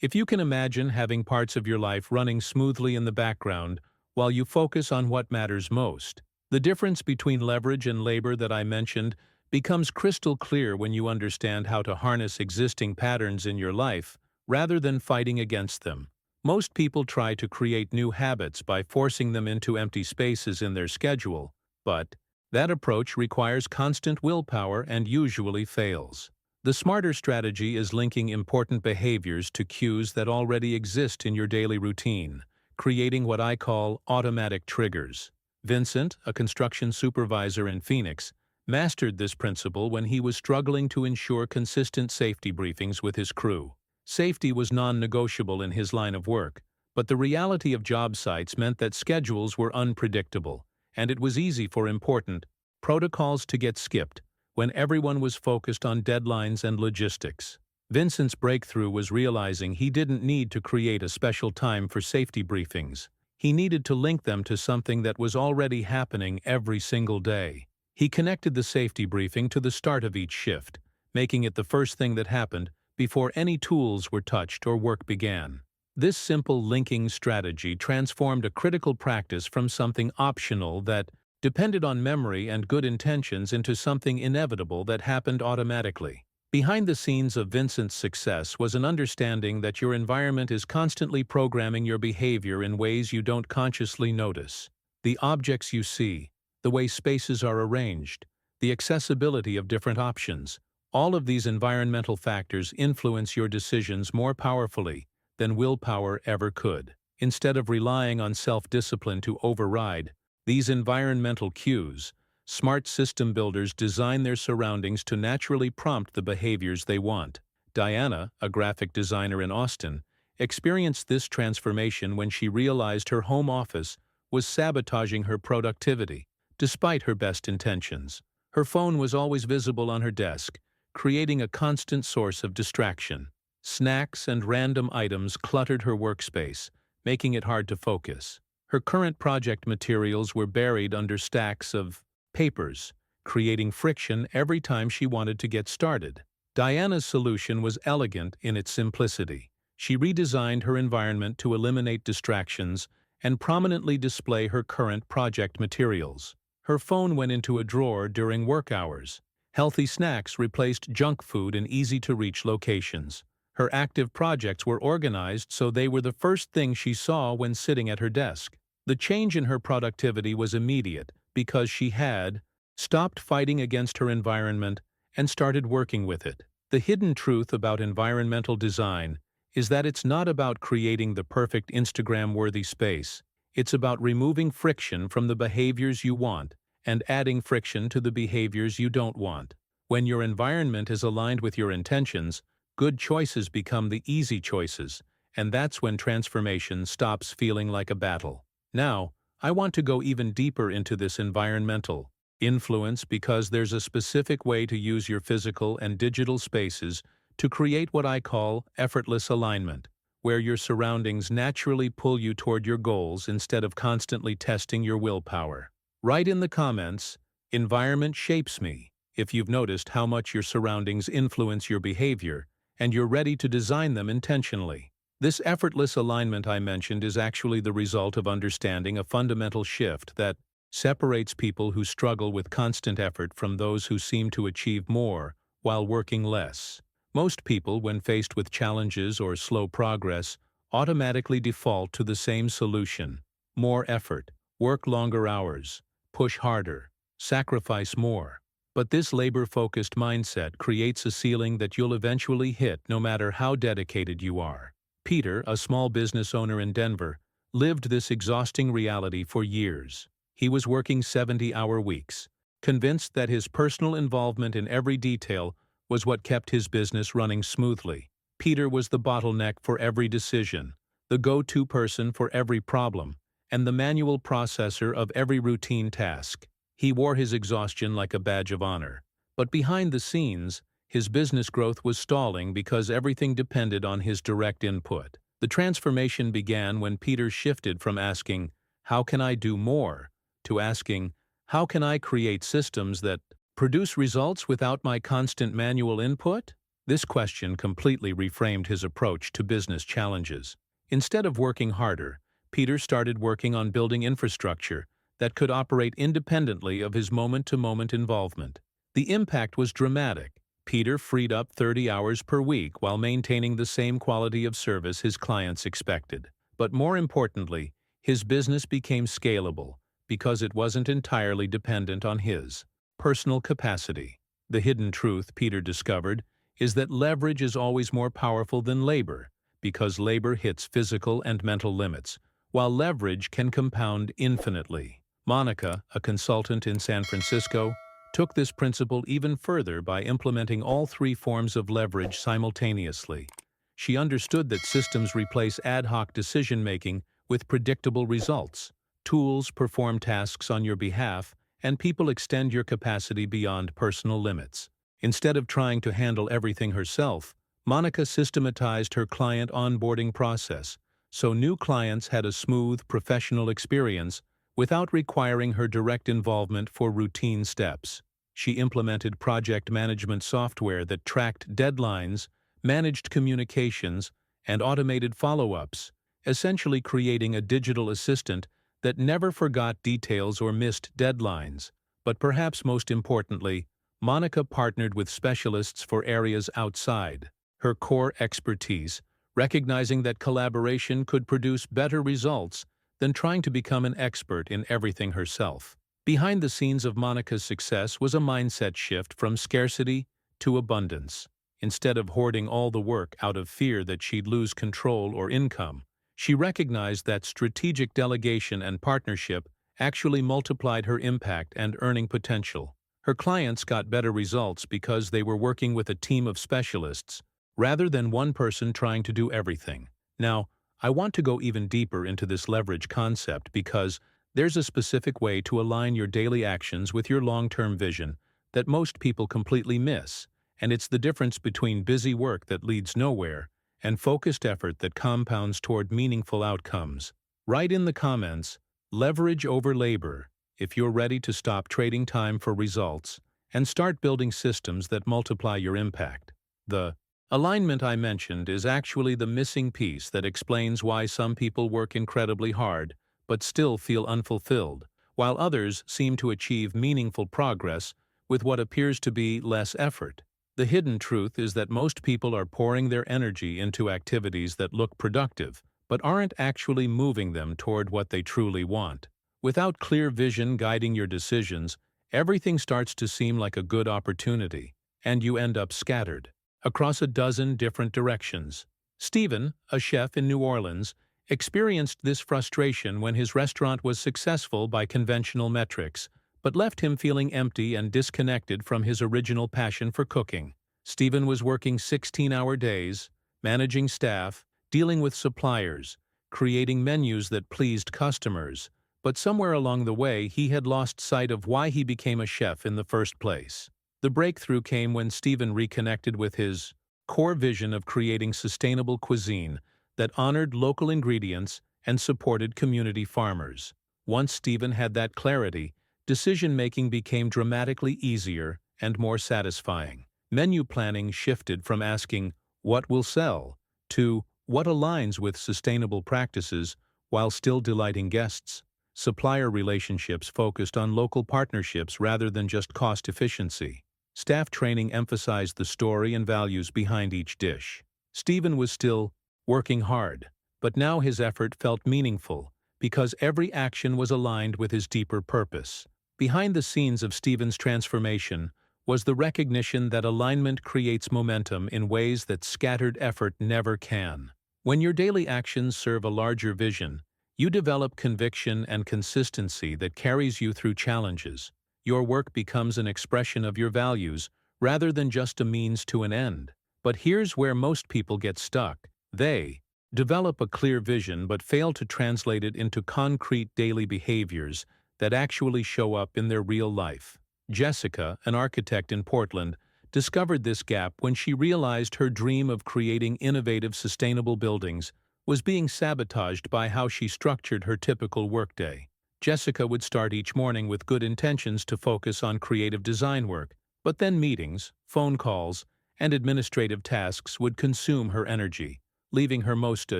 If you can imagine having parts of your life running smoothly in the background while you focus on what matters most. The difference between leverage and labor that I mentioned becomes crystal clear when you understand how to harness existing patterns in your life rather than fighting against them. Most people try to create new habits by forcing them into empty spaces in their schedule, but that approach requires constant willpower and usually fails. The smarter strategy is linking important behaviors to cues that already exist in your daily routine, creating what I call automatic triggers. Vincent, a construction supervisor in Phoenix, mastered this principle when he was struggling to ensure consistent safety briefings with his crew. Safety was non-negotiable in his line of work, but the reality of job sites meant that schedules were unpredictable, and it was easy for important protocols to get skipped when everyone was focused on deadlines and logistics. Vincent's breakthrough was realizing he didn't need to create a special time for safety briefings. He needed to link them to something that was already happening every single day. He connected the safety briefing to the start of each shift, making it the first thing that happened before any tools were touched or work began. This simple linking strategy transformed a critical practice from something optional that depended on memory and good intentions into something inevitable that happened automatically. Behind the scenes of Vincent's success was an understanding that your environment is constantly programming your behavior in ways you don't consciously notice. The objects you see, the way spaces are arranged, the accessibility of different options, all of these environmental factors influence your decisions more powerfully than willpower ever could. Instead of relying on self-discipline to override these environmental cues, smart system builders design their surroundings to naturally prompt the behaviors they want. Diana, a graphic designer in Austin, experienced this transformation when she realized her home office was sabotaging her productivity. Despite her best intentions, her phone was always visible on her desk, creating a constant source of distraction. Snacks and random items cluttered her workspace, making it hard to focus. Her current project materials were buried under stacks of papers, creating friction every time she wanted to get started. Diana's solution was elegant in its simplicity. She redesigned her environment to eliminate distractions and prominently display her current project materials. Her phone went into a drawer during work hours. Healthy snacks replaced junk food in easy-to-reach locations. Her active projects were organized so they were the first thing she saw when sitting at her desk. The change in her productivity was immediate because she had stopped fighting against her environment and started working with it. The hidden truth about environmental design is that it's not about creating the perfect Instagram-worthy space. It's about removing friction from the behaviors you want and adding friction to the behaviors you don't want. When your environment is aligned with your intentions, good choices become the easy choices, and that's when transformation stops feeling like a battle. Now, I want to go even deeper into this environmental influence because there's a specific way to use your physical and digital spaces to create what I call effortless alignment, where your surroundings naturally pull you toward your goals instead of constantly testing your willpower. Write in the comments, "Environment shapes me," if you've noticed how much your surroundings influence your behavior, and you're ready to design them intentionally. This effortless alignment I mentioned is actually the result of understanding a fundamental shift that separates people who struggle with constant effort from those who seem to achieve more while working less. Most people, when faced with challenges or slow progress, automatically default to the same solution: more effort, work longer hours, push harder, sacrifice more. But this labor-focused mindset creates a ceiling that you'll eventually hit no matter how dedicated you are. Peter, a small business owner in Denver, lived this exhausting reality for years. He was working 70-hour weeks, convinced that his personal involvement in every detail was what kept his business running smoothly. Peter was the bottleneck for every decision, the go-to person for every problem, and the manual processor of every routine task. He wore his exhaustion like a badge of honor. But behind the scenes, his business growth was stalling because everything depended on his direct input. The transformation began when Peter shifted from asking, "How can I do more?" to asking, "How can I create systems that produce results without my constant manual input?" This question completely reframed his approach to business challenges. Instead of working harder, Peter started working on building infrastructure that could operate independently of his moment-to-moment involvement. The impact was dramatic. Peter freed up 30 hours per week while maintaining the same quality of service his clients expected. But more importantly, his business became scalable because it wasn't entirely dependent on his personal capacity. The hidden truth, Peter discovered, is that leverage is always more powerful than labor, because labor hits physical and mental limits, while leverage can compound infinitely. Monica, a consultant in San Francisco, took this principle even further by implementing all three forms of leverage simultaneously. She understood that systems replace ad hoc decision-making with predictable results. Tools perform tasks on your behalf, and people extend your capacity beyond personal limits. Instead of trying to handle everything herself, Monica systematized her client onboarding process, so new clients had a smooth, professional experience without requiring her direct involvement for routine steps. She implemented project management software that tracked deadlines, managed communications, and automated follow-ups, essentially creating a digital assistant that never forgot details or missed deadlines. But perhaps most importantly, Monica partnered with specialists for areas outside her core expertise, recognizing that collaboration could produce better results than trying to become an expert in everything herself. Behind the scenes of Monica's success was a mindset shift from scarcity to abundance. Instead of hoarding all the work out of fear that she'd lose control or income, she recognized that strategic delegation and partnership actually multiplied her impact and earning potential. Her clients got better results because they were working with a team of specialists, rather than one person trying to do everything. Now, I want to go even deeper into this leverage concept because there's a specific way to align your daily actions with your long-term vision that most people completely miss, and it's the difference between busy work that leads nowhere and focused effort that compounds toward meaningful outcomes. Write in the comments, "Leverage over labor," if you're ready to stop trading time for results and start building systems that multiply your impact. The alignment I mentioned is actually the missing piece that explains why some people work incredibly hard but still feel unfulfilled, while others seem to achieve meaningful progress with what appears to be less effort. The hidden truth is that most people are pouring their energy into activities that look productive, but aren't actually moving them toward what they truly want. Without clear vision guiding your decisions, everything starts to seem like a good opportunity, and you end up scattered across a dozen different directions. Stephen, a chef in New Orleans, experienced this frustration when his restaurant was successful by conventional metrics, but left him feeling empty and disconnected from his original passion for cooking. Stephen was working 16-hour days, managing staff, dealing with suppliers, creating menus that pleased customers, but somewhere along the way he had lost sight of why he became a chef in the first place. The breakthrough came when Stephen reconnected with his core vision of creating sustainable cuisine that honored local ingredients and supported community farmers. Once Stephen had that clarity, decision-making became dramatically easier and more satisfying. Menu planning shifted from asking, "What will sell?" to "What aligns with sustainable practices while still delighting guests?" Supplier relationships focused on local partnerships rather than just cost efficiency. Staff training emphasized the story and values behind each dish. Stephen was still working hard, but now his effort felt meaningful because every action was aligned with his deeper purpose. Behind the scenes of Stephen's transformation was the recognition that alignment creates momentum in ways that scattered effort never can. When your daily actions serve a larger vision, you develop conviction and consistency that carries you through challenges. Your work becomes an expression of your values rather than just a means to an end. But here's where most people get stuck. They develop a clear vision but fail to translate it into concrete daily behaviors that actually show up in their real life. Jessica, an architect in Portland, discovered this gap when she realized her dream of creating innovative, sustainable buildings was being sabotaged by how she structured her typical workday. Jessica would start each morning with good intentions to focus on creative design work, but then meetings, phone calls, and administrative tasks would consume her energy, leaving her most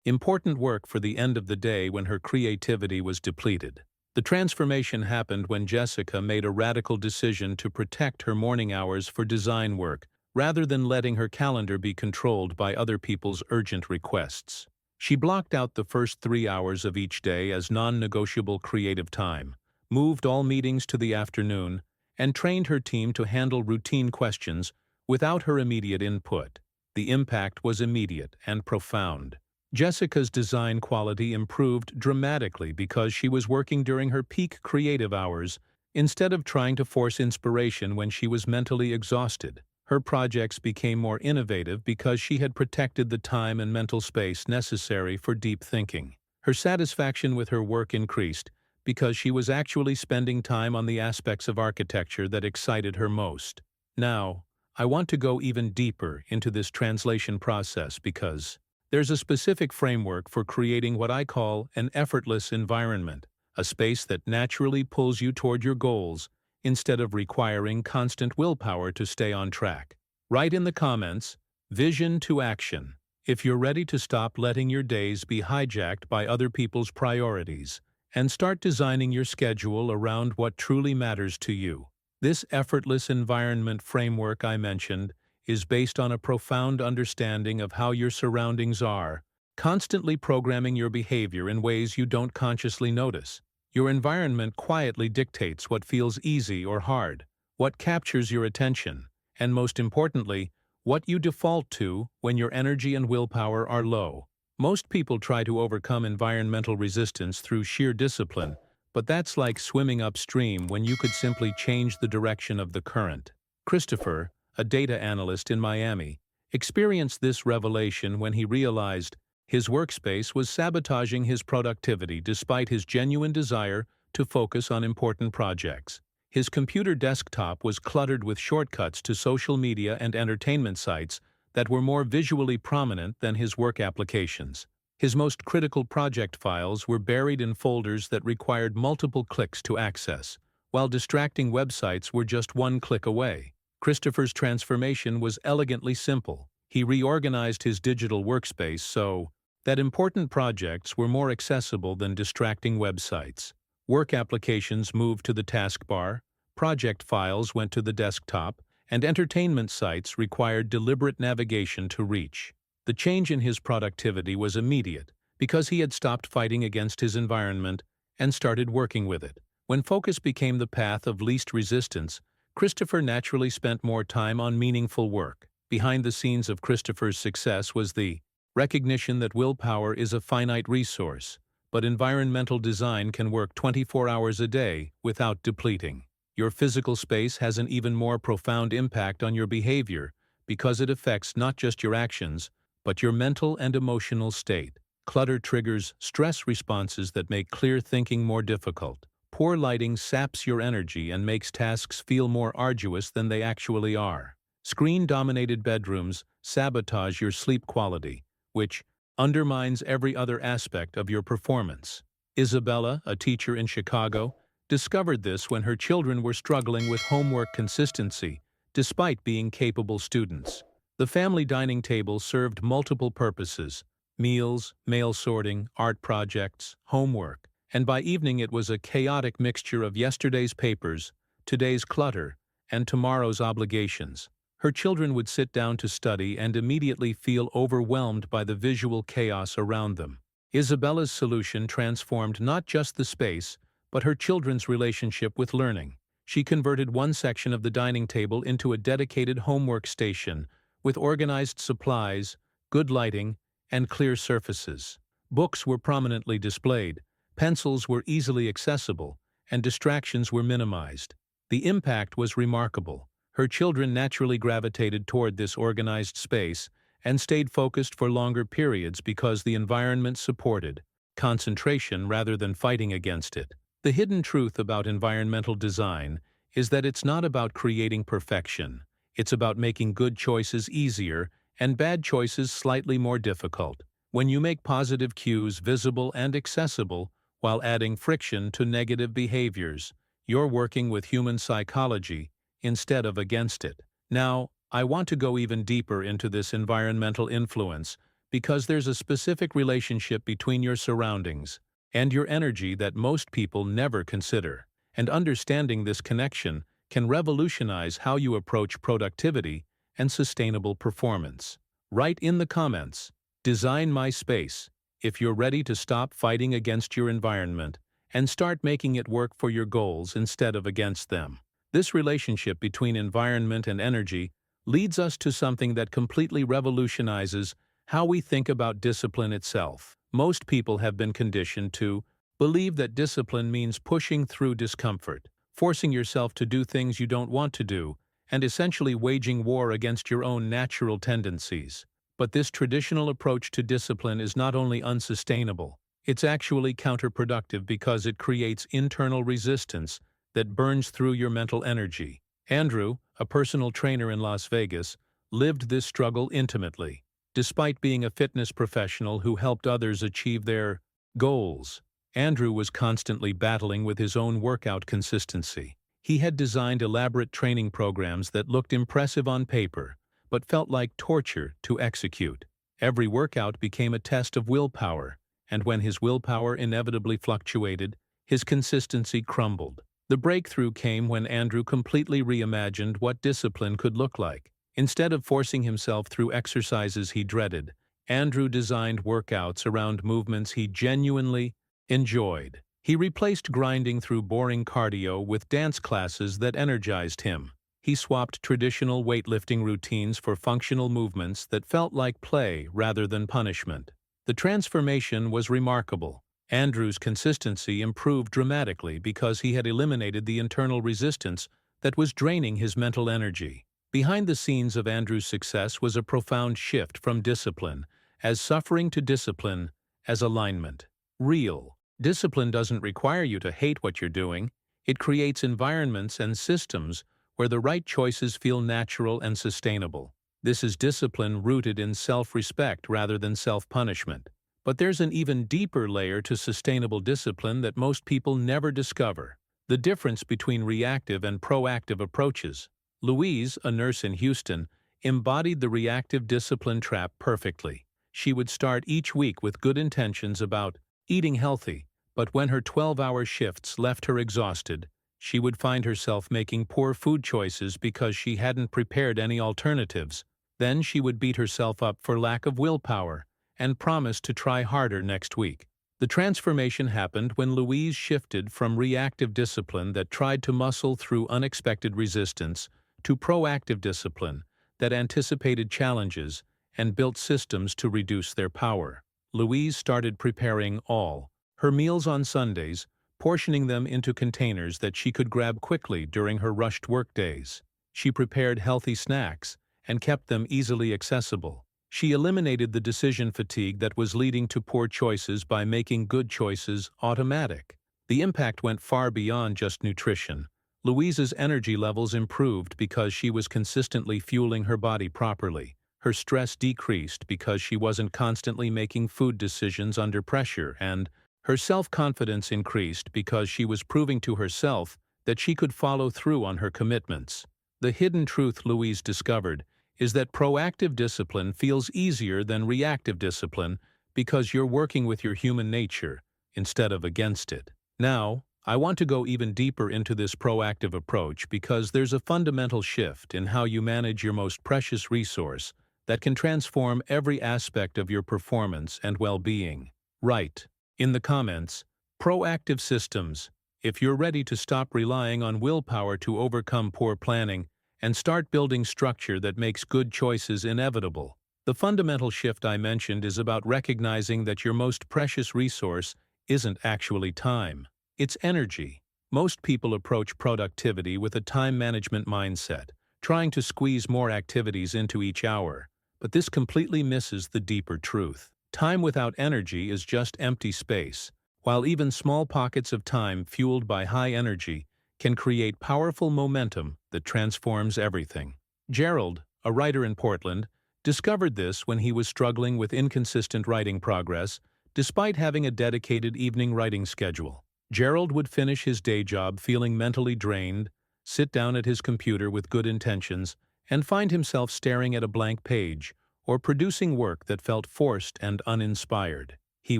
important work for the end of the day when her creativity was depleted. The transformation happened when Jessica made a radical decision to protect her morning hours for design work, rather than letting her calendar be controlled by other people's urgent requests. She blocked out the first 3 hours of each day as non-negotiable creative time, moved all meetings to the afternoon, and trained her team to handle routine questions without her immediate input. The impact was immediate and profound. Jessica's design quality improved dramatically because she was working during her peak creative hours instead of trying to force inspiration when she was mentally exhausted. Her projects became more innovative because she had protected the time and mental space necessary for deep thinking. Her satisfaction with her work increased because she was actually spending time on the aspects of architecture that excited her most. Now, I want to go even deeper into this translation process because there's a specific framework for creating what I call an effortless environment, a space that naturally pulls you toward your goals instead of requiring constant willpower to stay on track. Write in the comments, vision to action, if you're ready to stop letting your days be hijacked by other people's priorities and start designing your schedule around what truly matters to you. This effortless environment framework I mentioned is based on a profound understanding of how your surroundings are, constantly programming your behavior in ways you don't consciously notice. Your environment quietly dictates what feels easy or hard, what captures your attention, and most importantly, what you default to when your energy and willpower are low. Most people try to overcome environmental resistance through sheer discipline, but that's like swimming upstream when you could simply change the direction of the current. Christopher, a data analyst in Miami, experienced this revelation when he realized his workspace was sabotaging his productivity despite his genuine desire to focus on important projects. His computer desktop was cluttered with shortcuts to social media and entertainment sites that were more visually prominent than his work applications. His most critical project files were buried in folders that required multiple clicks to access, while distracting websites were just one click away. Christopher's transformation was elegantly simple. He reorganized his digital workspace so that important projects were more accessible than distracting websites. Work applications moved to the taskbar, project files went to the desktop, and entertainment sites required deliberate navigation to reach. The change in his productivity was immediate because he had stopped fighting against his environment and started working with it. When focus became the path of least resistance, Christopher naturally spent more time on meaningful work. Behind the scenes of Christopher's success was the recognition that willpower is a finite resource, but environmental design can work 24 hours a day without depleting. Your physical space has an even more profound impact on your behavior because it affects not just your actions, but your mental and emotional state. Clutter triggers stress responses that make clear thinking more difficult. Poor lighting saps your energy and makes tasks feel more arduous than they actually are. Screen-dominated bedrooms sabotage your sleep quality, which undermines every other aspect of your performance. Isabella, a teacher in Chicago, discovered this when her children were struggling with homework consistency, despite being capable students. The family dining table served multiple purposes: meals, mail sorting, art projects, homework, and by evening it was a chaotic mixture of yesterday's papers, today's clutter, and tomorrow's obligations. Her children would sit down to study and immediately feel overwhelmed by the visual chaos around them. Isabella's solution transformed not just the space, but her children's relationship with learning. She converted one section of the dining table into a dedicated homework station, with organized supplies, good lighting, and clear surfaces. Books were prominently displayed, pencils were easily accessible, and distractions were minimized. The impact was remarkable. Her children naturally gravitated toward this organized space and stayed focused for longer periods because the environment supported concentration rather than fighting against it. The hidden truth about environmental design is that it's not about creating perfection. It's about making good choices easier and bad choices slightly more difficult. When you make positive cues visible and accessible while adding friction to negative behaviors, you're working with human psychology instead of against it. Now, I want to go even deeper into this environmental influence because there's a specific relationship between your surroundings and your energy that most people never consider. And understanding this connection can revolutionize how you approach productivity and sustainable performance. Write in the comments, "Design my space," if you're ready to stop fighting against your environment and start making it work for your goals instead of against them. This relationship between environment and energy leads us to something that completely revolutionizes how we think about discipline itself. Most people have been conditioned to believe that discipline means pushing through discomfort, forcing yourself to do things you don't want to do, and essentially waging war against your own natural tendencies. But this traditional approach to discipline is not only unsustainable, it's actually counterproductive because it creates internal resistance that burns through your mental energy. Andrew, a personal trainer in Las Vegas, lived this struggle intimately. Despite being a fitness professional who helped others achieve their goals, Andrew was constantly battling with his own workout consistency. He had designed elaborate training programs that looked impressive on paper, but felt like torture to execute. Every workout became a test of willpower, and when his willpower inevitably fluctuated, his consistency crumbled. The breakthrough came when Andrew completely reimagined what discipline could look like. Instead of forcing himself through exercises he dreaded, Andrew designed workouts around movements he genuinely enjoyed. He replaced grinding through boring cardio with dance classes that energized him. He swapped traditional weightlifting routines for functional movements that felt like play rather than punishment. The transformation was remarkable. Andrew's consistency improved dramatically because he had eliminated the internal resistance that was draining his mental energy. Behind the scenes of Andrew's success was a profound shift from discipline as suffering to discipline as alignment. Real discipline doesn't require you to hate what you're doing. It creates environments and systems where the right choices feel natural and sustainable. This is discipline rooted in self-respect rather than self-punishment. But there's an even deeper layer to sustainable discipline that most people never discover: the difference between reactive and proactive approaches. Louise, a nurse in Houston, embodied the reactive discipline trap perfectly. She would start each week with good intentions about eating healthy, but when her 12-hour shifts left her exhausted, she would find herself making poor food choices because she hadn't prepared any alternatives. Then she would beat herself up for lack of willpower and promise to try harder next week. The transformation happened when Louise shifted from reactive discipline that tried to muscle through unexpected resistance to proactive discipline that anticipated challenges and built systems to reduce their power. Louise started preparing all her meals on Sundays, portioning them into containers that she could grab quickly during her rushed workdays. She prepared healthy snacks and kept them easily accessible. She eliminated the decision fatigue that was leading to poor choices by making good choices automatic. The impact went far beyond just nutrition. Louise's energy levels improved because she was consistently fueling her body properly. Her stress decreased because she wasn't constantly making food decisions under pressure, and her self-confidence increased because she was proving to herself that she could follow through on her commitments. The hidden truth Louise discovered is that proactive discipline feels easier than reactive discipline because you're working with your human nature instead of against it. Now, I want to go even deeper into this proactive approach because there's a fundamental shift in how you manage your most precious resource that can transform every aspect of your performance and well-being. Write in the comments, proactive systems, if you're ready to stop relying on willpower to overcome poor planning and start building structure that makes good choices inevitable. The fundamental shift I mentioned is about recognizing that your most precious resource isn't actually time. It's energy. Most people approach productivity with a time management mindset, trying to squeeze more activities into each hour, but this completely misses the deeper truth. Time without energy is just empty space, while even small pockets of time fueled by high energy can create powerful momentum that transforms everything. Gerald, a writer in Portland, discovered this when he was struggling with inconsistent writing progress, despite having a dedicated evening writing schedule. Gerald would finish his day job feeling mentally drained, sit down at his computer with good intentions, and find himself staring at a blank page or producing work that felt forced and uninspired. He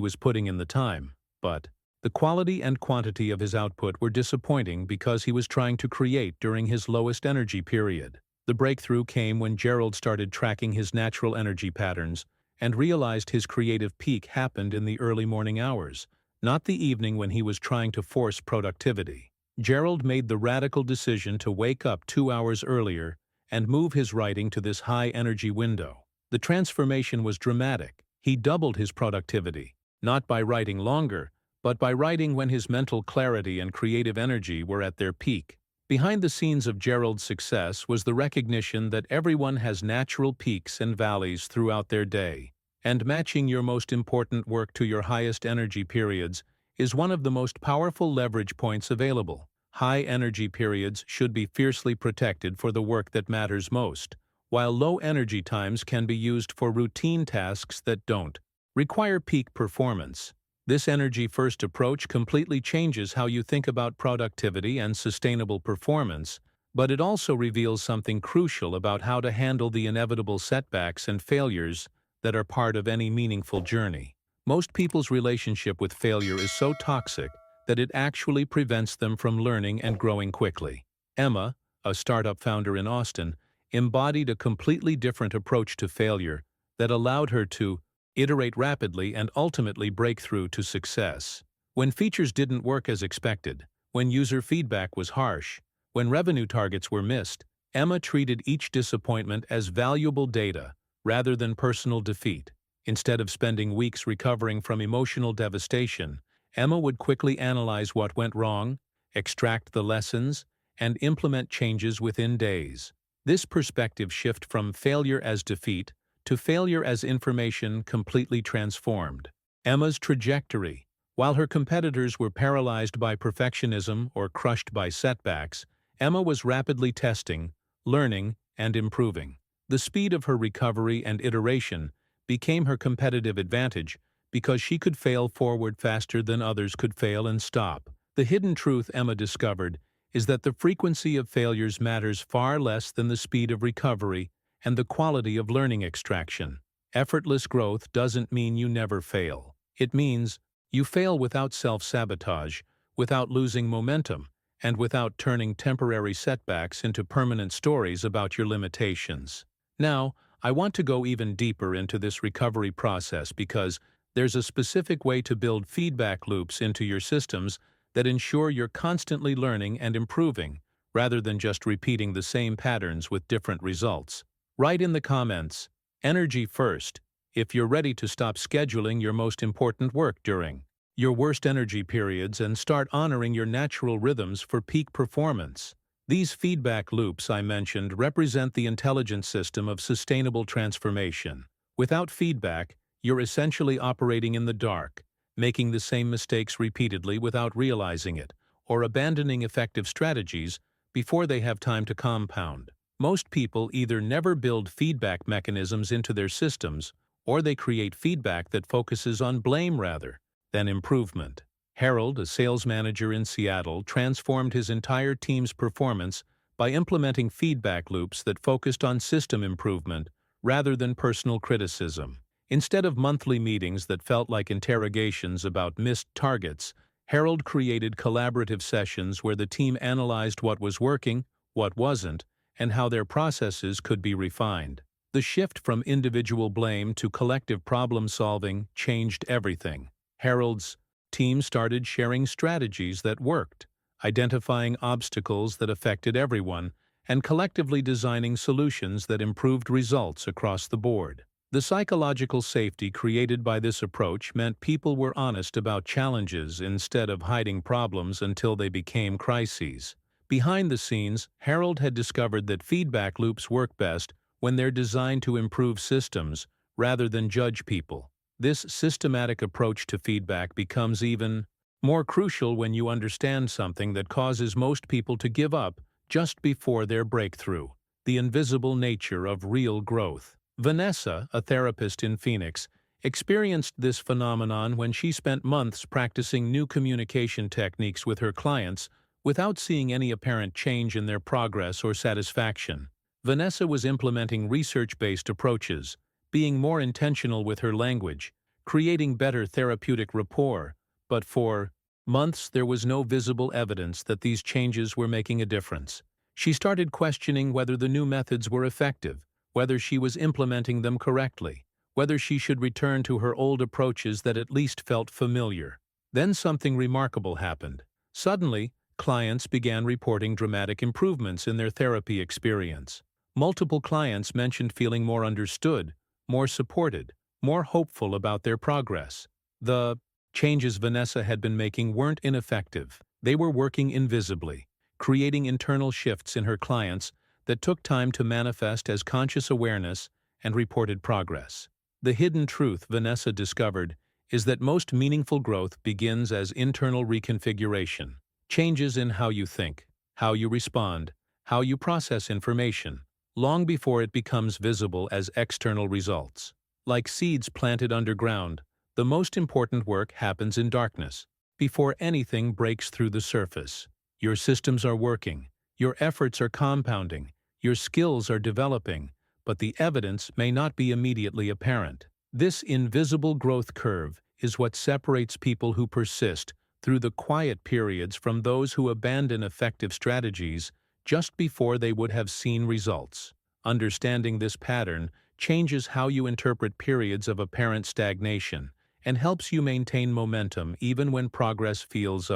was putting in the time, but the quality and quantity of his output were disappointing because he was trying to create during his lowest energy period. The breakthrough came when Gerald started tracking his natural energy patterns and realized his creative peak happened in the early morning hours, not the evening when he was trying to force productivity. Gerald made the radical decision to wake up 2 hours earlier and move his writing to this high-energy window. The transformation was dramatic. He doubled his productivity, not by writing longer, but by writing when his mental clarity and creative energy were at their peak. Behind the scenes of Gerald's success was the recognition that everyone has natural peaks and valleys throughout their day, and matching your most important work to your highest energy periods is one of the most powerful leverage points available. High energy periods should be fiercely protected for the work that matters most, while low energy times can be used for routine tasks that don't require peak performance. This energy-first approach completely changes how you think about productivity and sustainable performance, but it also reveals something crucial about how to handle the inevitable setbacks and failures that are part of any meaningful journey. Most people's relationship with failure is so toxic that it actually prevents them from learning and growing quickly. Emma, a startup founder in Austin, embodied a completely different approach to failure that allowed her to iterate rapidly and ultimately break through to success. When features didn't work as expected, when user feedback was harsh, when revenue targets were missed, Emma treated each disappointment as valuable data rather than personal defeat. Instead of spending weeks recovering from emotional devastation, Emma would quickly analyze what went wrong, extract the lessons, and implement changes within days. This perspective shift from failure as defeat to failure as information completely transformed Emma's trajectory. While her competitors were paralyzed by perfectionism or crushed by setbacks, Emma was rapidly testing, learning, and improving. The speed of her recovery and iteration became her competitive advantage because she could fail forward faster than others could fail and stop. The hidden truth Emma discovered is that the frequency of failures matters far less than the speed of recovery and the quality of learning extraction. Effortless growth doesn't mean you never fail. It means you fail without self-sabotage, without losing momentum, and without turning temporary setbacks into permanent stories about your limitations. Now, I want to go even deeper into this recovery process because there's a specific way to build feedback loops into your systems that ensure you're constantly learning and improving, rather than just repeating the same patterns with different results. Write in the comments, energy first, if you're ready to stop scheduling your most important work during your worst energy periods and start honoring your natural rhythms for peak performance. These feedback loops I mentioned represent the intelligence system of sustainable transformation. Without feedback, you're essentially operating in the dark, making the same mistakes repeatedly without realizing it, or abandoning effective strategies before they have time to compound. Most people either never build feedback mechanisms into their systems, or they create feedback that focuses on blame rather than improvement. Harold, a sales manager in Seattle, transformed his entire team's performance by implementing feedback loops that focused on system improvement rather than personal criticism. Instead of monthly meetings that felt like interrogations about missed targets, Harold created collaborative sessions where the team analyzed what was working, what wasn't, and how their processes could be refined. The shift from individual blame to collective problem-solving changed everything. Harold's team started sharing strategies that worked, identifying obstacles that affected everyone, and collectively designing solutions that improved results across the board. The psychological safety created by this approach meant people were honest about challenges instead of hiding problems until they became crises. Behind the scenes, Harold had discovered that feedback loops work best when they're designed to improve systems rather than judge people. This systematic approach to feedback becomes even more crucial when you understand something that causes most people to give up just before their breakthrough: the invisible nature of real growth. Vanessa, a therapist in Phoenix, experienced this phenomenon when she spent months practicing new communication techniques with her clients without seeing any apparent change in their progress or satisfaction. Vanessa was implementing research-based approaches, being more intentional with her language, creating better therapeutic rapport, but for months there was no visible evidence that these changes were making a difference. She started questioning whether the new methods were effective, whether she was implementing them correctly, whether she should return to her old approaches that at least felt familiar. Then something remarkable happened. Suddenly, clients began reporting dramatic improvements in their therapy experience. Multiple clients mentioned feeling more understood, more supported, more hopeful about their progress. The changes Vanessa had been making weren't ineffective. They were working invisibly, creating internal shifts in her clients that took time to manifest as conscious awareness and reported progress. The hidden truth Vanessa discovered is that most meaningful growth begins as internal reconfiguration, changes in how you think, how you respond, how you process information, long before it becomes visible as external results. Like seeds planted underground, the most important work happens in darkness, before anything breaks through the surface. Your systems are working, your efforts are compounding, your skills are developing, but the evidence may not be immediately apparent. This invisible growth curve is what separates people who persist through the quiet periods from those who abandon effective strategies just before they would have seen results. Understanding this pattern changes how you interpret periods of apparent stagnation and helps you maintain momentum even when progress feels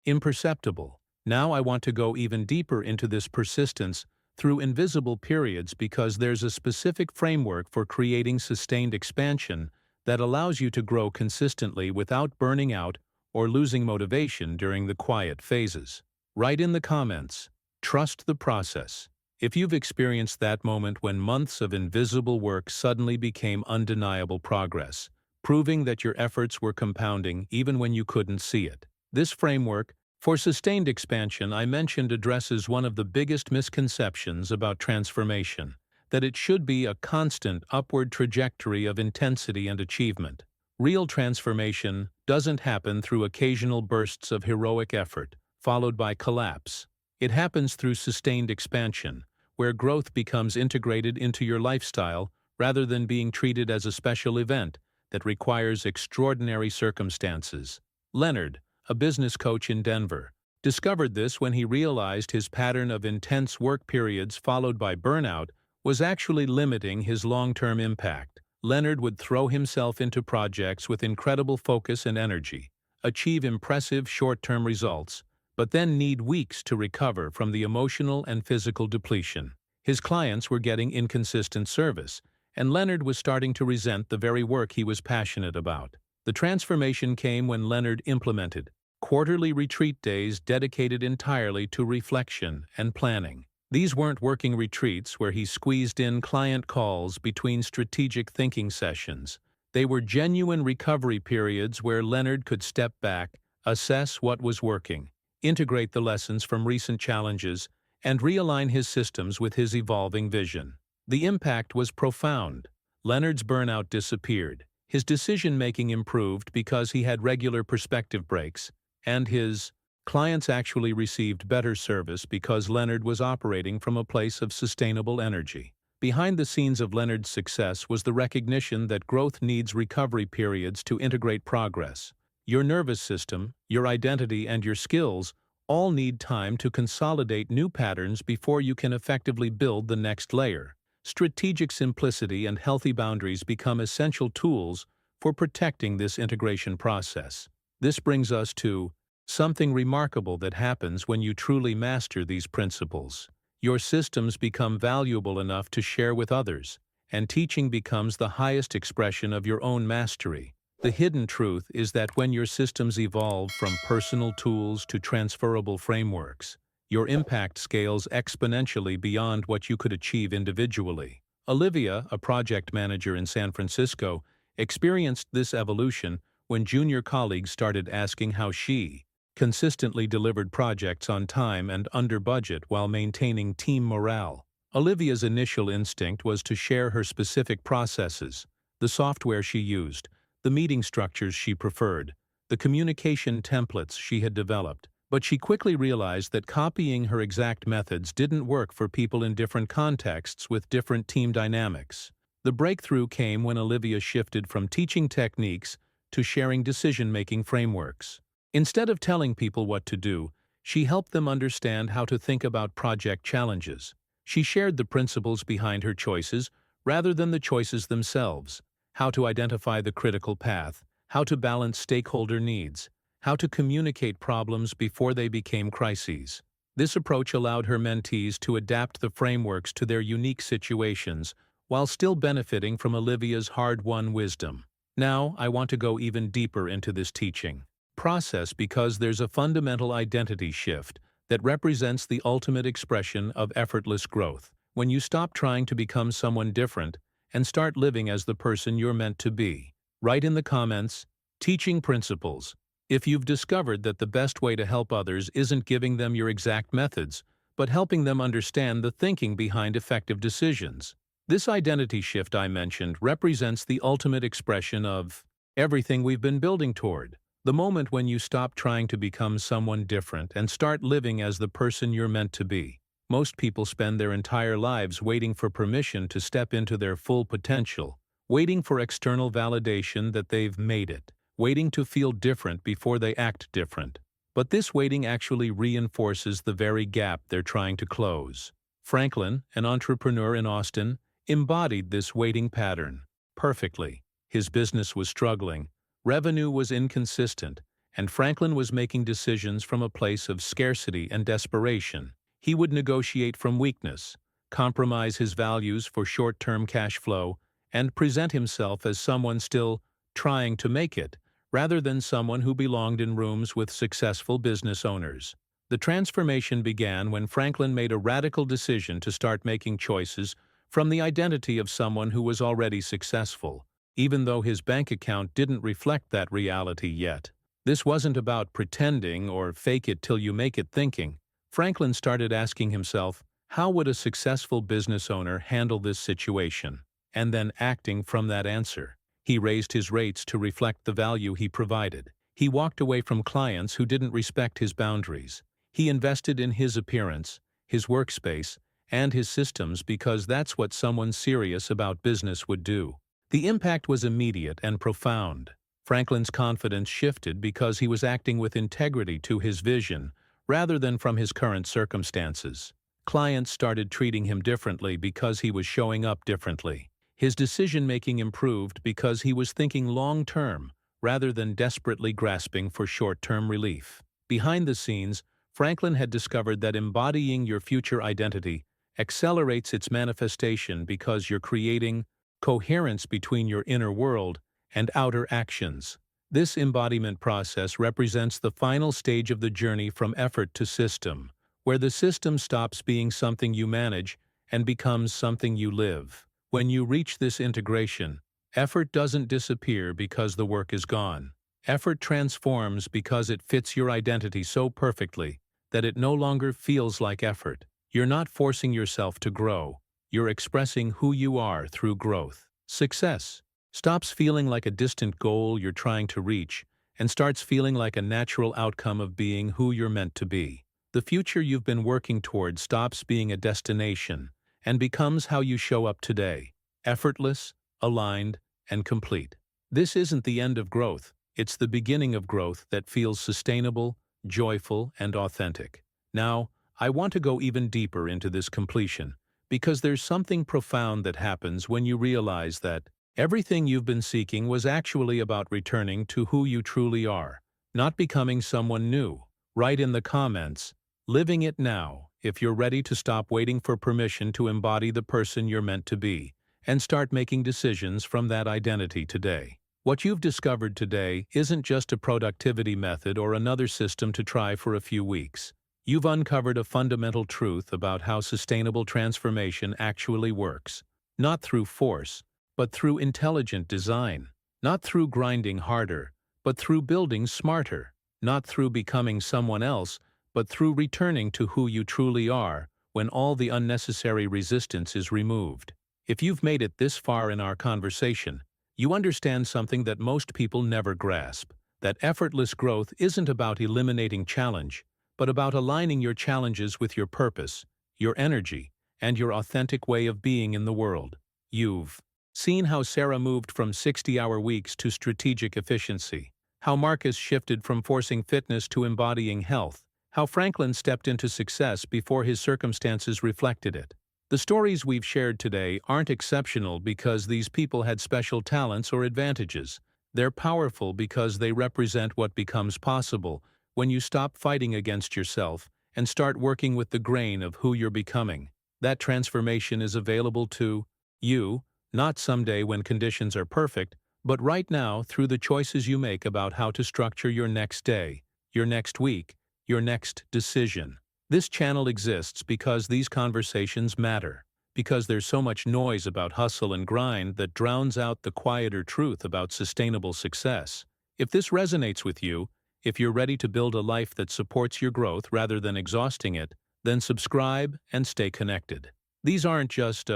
imperceptible. Now I want to go even deeper into this persistence through invisible periods because there's a specific framework for creating sustained expansion that allows you to grow consistently without burning out or losing motivation during the quiet phases. Write in the comments, trust the process, if you've experienced that moment when months of invisible work suddenly became undeniable progress, proving that your efforts were compounding even when you couldn't see it. This framework for sustained expansion I mentioned addresses one of the biggest misconceptions about transformation, that it should be a constant upward trajectory of intensity and achievement. Real transformation doesn't happen through occasional bursts of heroic effort, followed by collapse. It happens through sustained expansion, where growth becomes integrated into your lifestyle rather than being treated as a special event that requires extraordinary circumstances. Leonard, a business coach in Denver, discovered this when he realized his pattern of intense work periods followed by burnout was actually limiting his long-term impact. Leonard would throw himself into projects with incredible focus and energy, achieve impressive short-term results, but then need weeks to recover from the emotional and physical depletion. His clients were getting inconsistent service, and Leonard was starting to resent the very work he was passionate about. The transformation came when Leonard implemented quarterly retreat days dedicated entirely to reflection and planning. These weren't working retreats where he squeezed in client calls between strategic thinking sessions. They were genuine recovery periods where Leonard could step back, assess what was working, integrate the lessons from recent challenges, and realign his systems with his evolving vision. The impact was profound. Leonard's burnout disappeared. His decision-making improved because he had regular perspective breaks, and his clients actually received better service because Leonard was operating from a place of sustainable energy. Behind the scenes of Leonard's success was the recognition that growth needs recovery periods to integrate progress. Your nervous system, your identity, and your skills all need time to consolidate new patterns before you can effectively build the next layer. Strategic simplicity and healthy boundaries become essential tools for protecting this integration process. This brings us to something remarkable that happens when you truly master these principles. Your systems become valuable enough to share with others, and teaching becomes the highest expression of your own mastery. The hidden truth is that when your systems evolve from personal tools to transferable frameworks, your impact scales exponentially beyond what you could achieve individually. Olivia, a project manager in San Francisco, experienced this evolution when junior colleagues started asking how she consistently delivered projects on time and under budget while maintaining team morale. Olivia's initial instinct was to share her specific processes, the software she used, the meeting structures she preferred, the communication templates she had developed. But she quickly realized that copying her exact methods didn't work for people in different contexts with different team dynamics. The breakthrough came when Olivia shifted from teaching techniques to sharing decision-making frameworks. Instead of telling people what to do, she helped them understand how to think about project challenges. She shared the principles behind her choices rather than the choices themselves: how to identify the critical path, how to balance stakeholder needs, how to communicate problems before they became crises. This approach allowed her mentees to adapt the frameworks to their unique situations while still benefiting from Olivia's hard-won wisdom. Now, I want to go even deeper into this teaching process because there's a fundamental identity shift that represents the ultimate expression of effortless growth. When you stop trying to become someone different and start living as the person you're meant to be. Write in the comments, teaching principles, if you've discovered that the best way to help others isn't giving them your exact methods, but helping them understand the thinking behind effective decisions. This identity shift I mentioned represents the ultimate expression of everything we've been building toward. The moment when you stop trying to become someone different and start living as the person you're meant to be. Most people spend their entire lives waiting for permission to step into their full potential, waiting for external validation that they've made it, waiting to feel different before they act different. But this waiting actually reinforces the very gap they're trying to close. Franklin, an entrepreneur in Austin, embodied this waiting pattern perfectly. His business was struggling, revenue was inconsistent, and Franklin was making decisions from a place of scarcity and desperation. He would negotiate from weakness, compromise his values for short-term cash flow, and present himself as someone still trying to make it, rather than someone who belonged in rooms with successful business owners. The transformation began when Franklin made a radical decision to start making choices from the identity of someone who was already successful, even though his bank account didn't reflect that reality yet. This wasn't about pretending or fake-it-till-you-make-it thinking. Franklin started asking himself, how would a successful business owner handle this situation? And then acting from that answer. He raised his rates to reflect the value he provided. He walked away from clients who didn't respect his boundaries. He invested in his appearance, his workspace, and his systems because that's what someone serious about business would do. The impact was immediate and profound. Franklin's confidence shifted because he was acting with integrity to his vision, rather than from his current circumstances. Clients started treating him differently because he was showing up differently. His decision-making improved because he was thinking long-term, rather than desperately grasping for short-term relief. Behind the scenes, Franklin had discovered that embodying your future identity accelerates its manifestation because you're creating coherence between your inner world and outer actions. This embodiment process represents the final stage of the journey from effort to system, where the system stops being something you manage and becomes something you live. When you reach this integration, effort doesn't disappear because the work is gone. Effort transforms because it fits your identity so perfectly that it no longer feels like effort. You're not forcing yourself to grow. You're expressing who you are through growth. Success stops feeling like a distant goal you're trying to reach and starts feeling like a natural outcome of being who you're meant to be. The future you've been working toward stops being a destination and becomes how you show up today, effortless, aligned, and complete. This isn't the end of growth, it's the beginning of growth that feels sustainable, joyful, and authentic. Now, I want to go even deeper into this completion, because there's something profound that happens when you realize that everything you've been seeking was actually about returning to who you truly are, not becoming someone new. Write in the comments, living it now, if you're ready to stop waiting for permission to embody the person you're meant to be, and start making decisions from that identity today. What you've discovered today isn't just a productivity method or another system to try for a few weeks. You've uncovered a fundamental truth about how sustainable transformation actually works, not through force, but through intelligent design, not through grinding harder, but through building smarter, not through becoming someone else, but through returning to who you truly are when all the unnecessary resistance is removed. If you've made it this far in our conversation, you understand something that most people never grasp, that effortless growth isn't about eliminating challenge, but about aligning your challenges with your purpose, your energy, and your authentic way of being in the world. You've seen how Sarah moved from 60-hour weeks to strategic efficiency, how Marcus shifted from forcing fitness to embodying health, how Franklin stepped into success before his circumstances reflected it. The stories we've shared today aren't exceptional because these people had special talents or advantages. They're powerful because they represent what becomes possible when you stop fighting against yourself and start working with the grain of who you're becoming. That transformation is available to you, not someday when conditions are perfect, but right now through the choices you make about how to structure your next day, your next week, your next decision. This channel exists because these conversations matter, because there's so much noise about hustle and grind that drowns out the quieter truth about sustainable success. If this resonates with you, if you're ready to build a life that supports your growth rather than exhausting it, then subscribe and stay connected. These aren't just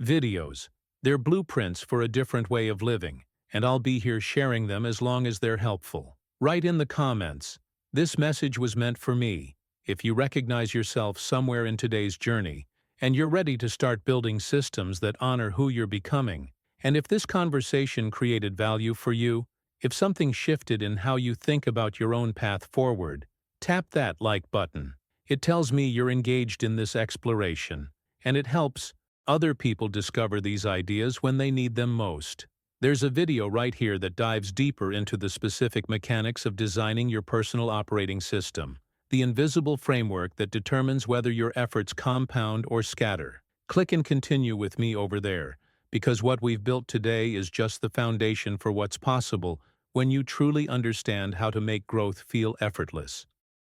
videos. They're blueprints for a different way of living, and I'll be here sharing them as long as they're helpful. Write in the comments, "This message was meant for me," if you recognize yourself somewhere in today's journey, and you're ready to start building systems that honor who you're becoming. And if this conversation created value for you, if something shifted in how you think about your own path forward, tap that like button. It tells me you're engaged in this exploration, and it helps other people discover these ideas when they need them most. There's a video right here that dives deeper into the specific mechanics of designing your personal operating system, the invisible framework that determines whether your efforts compound or scatter. Click and continue with me over there, because what we've built today is just the foundation for what's possible when you truly understand how to make growth feel effortless.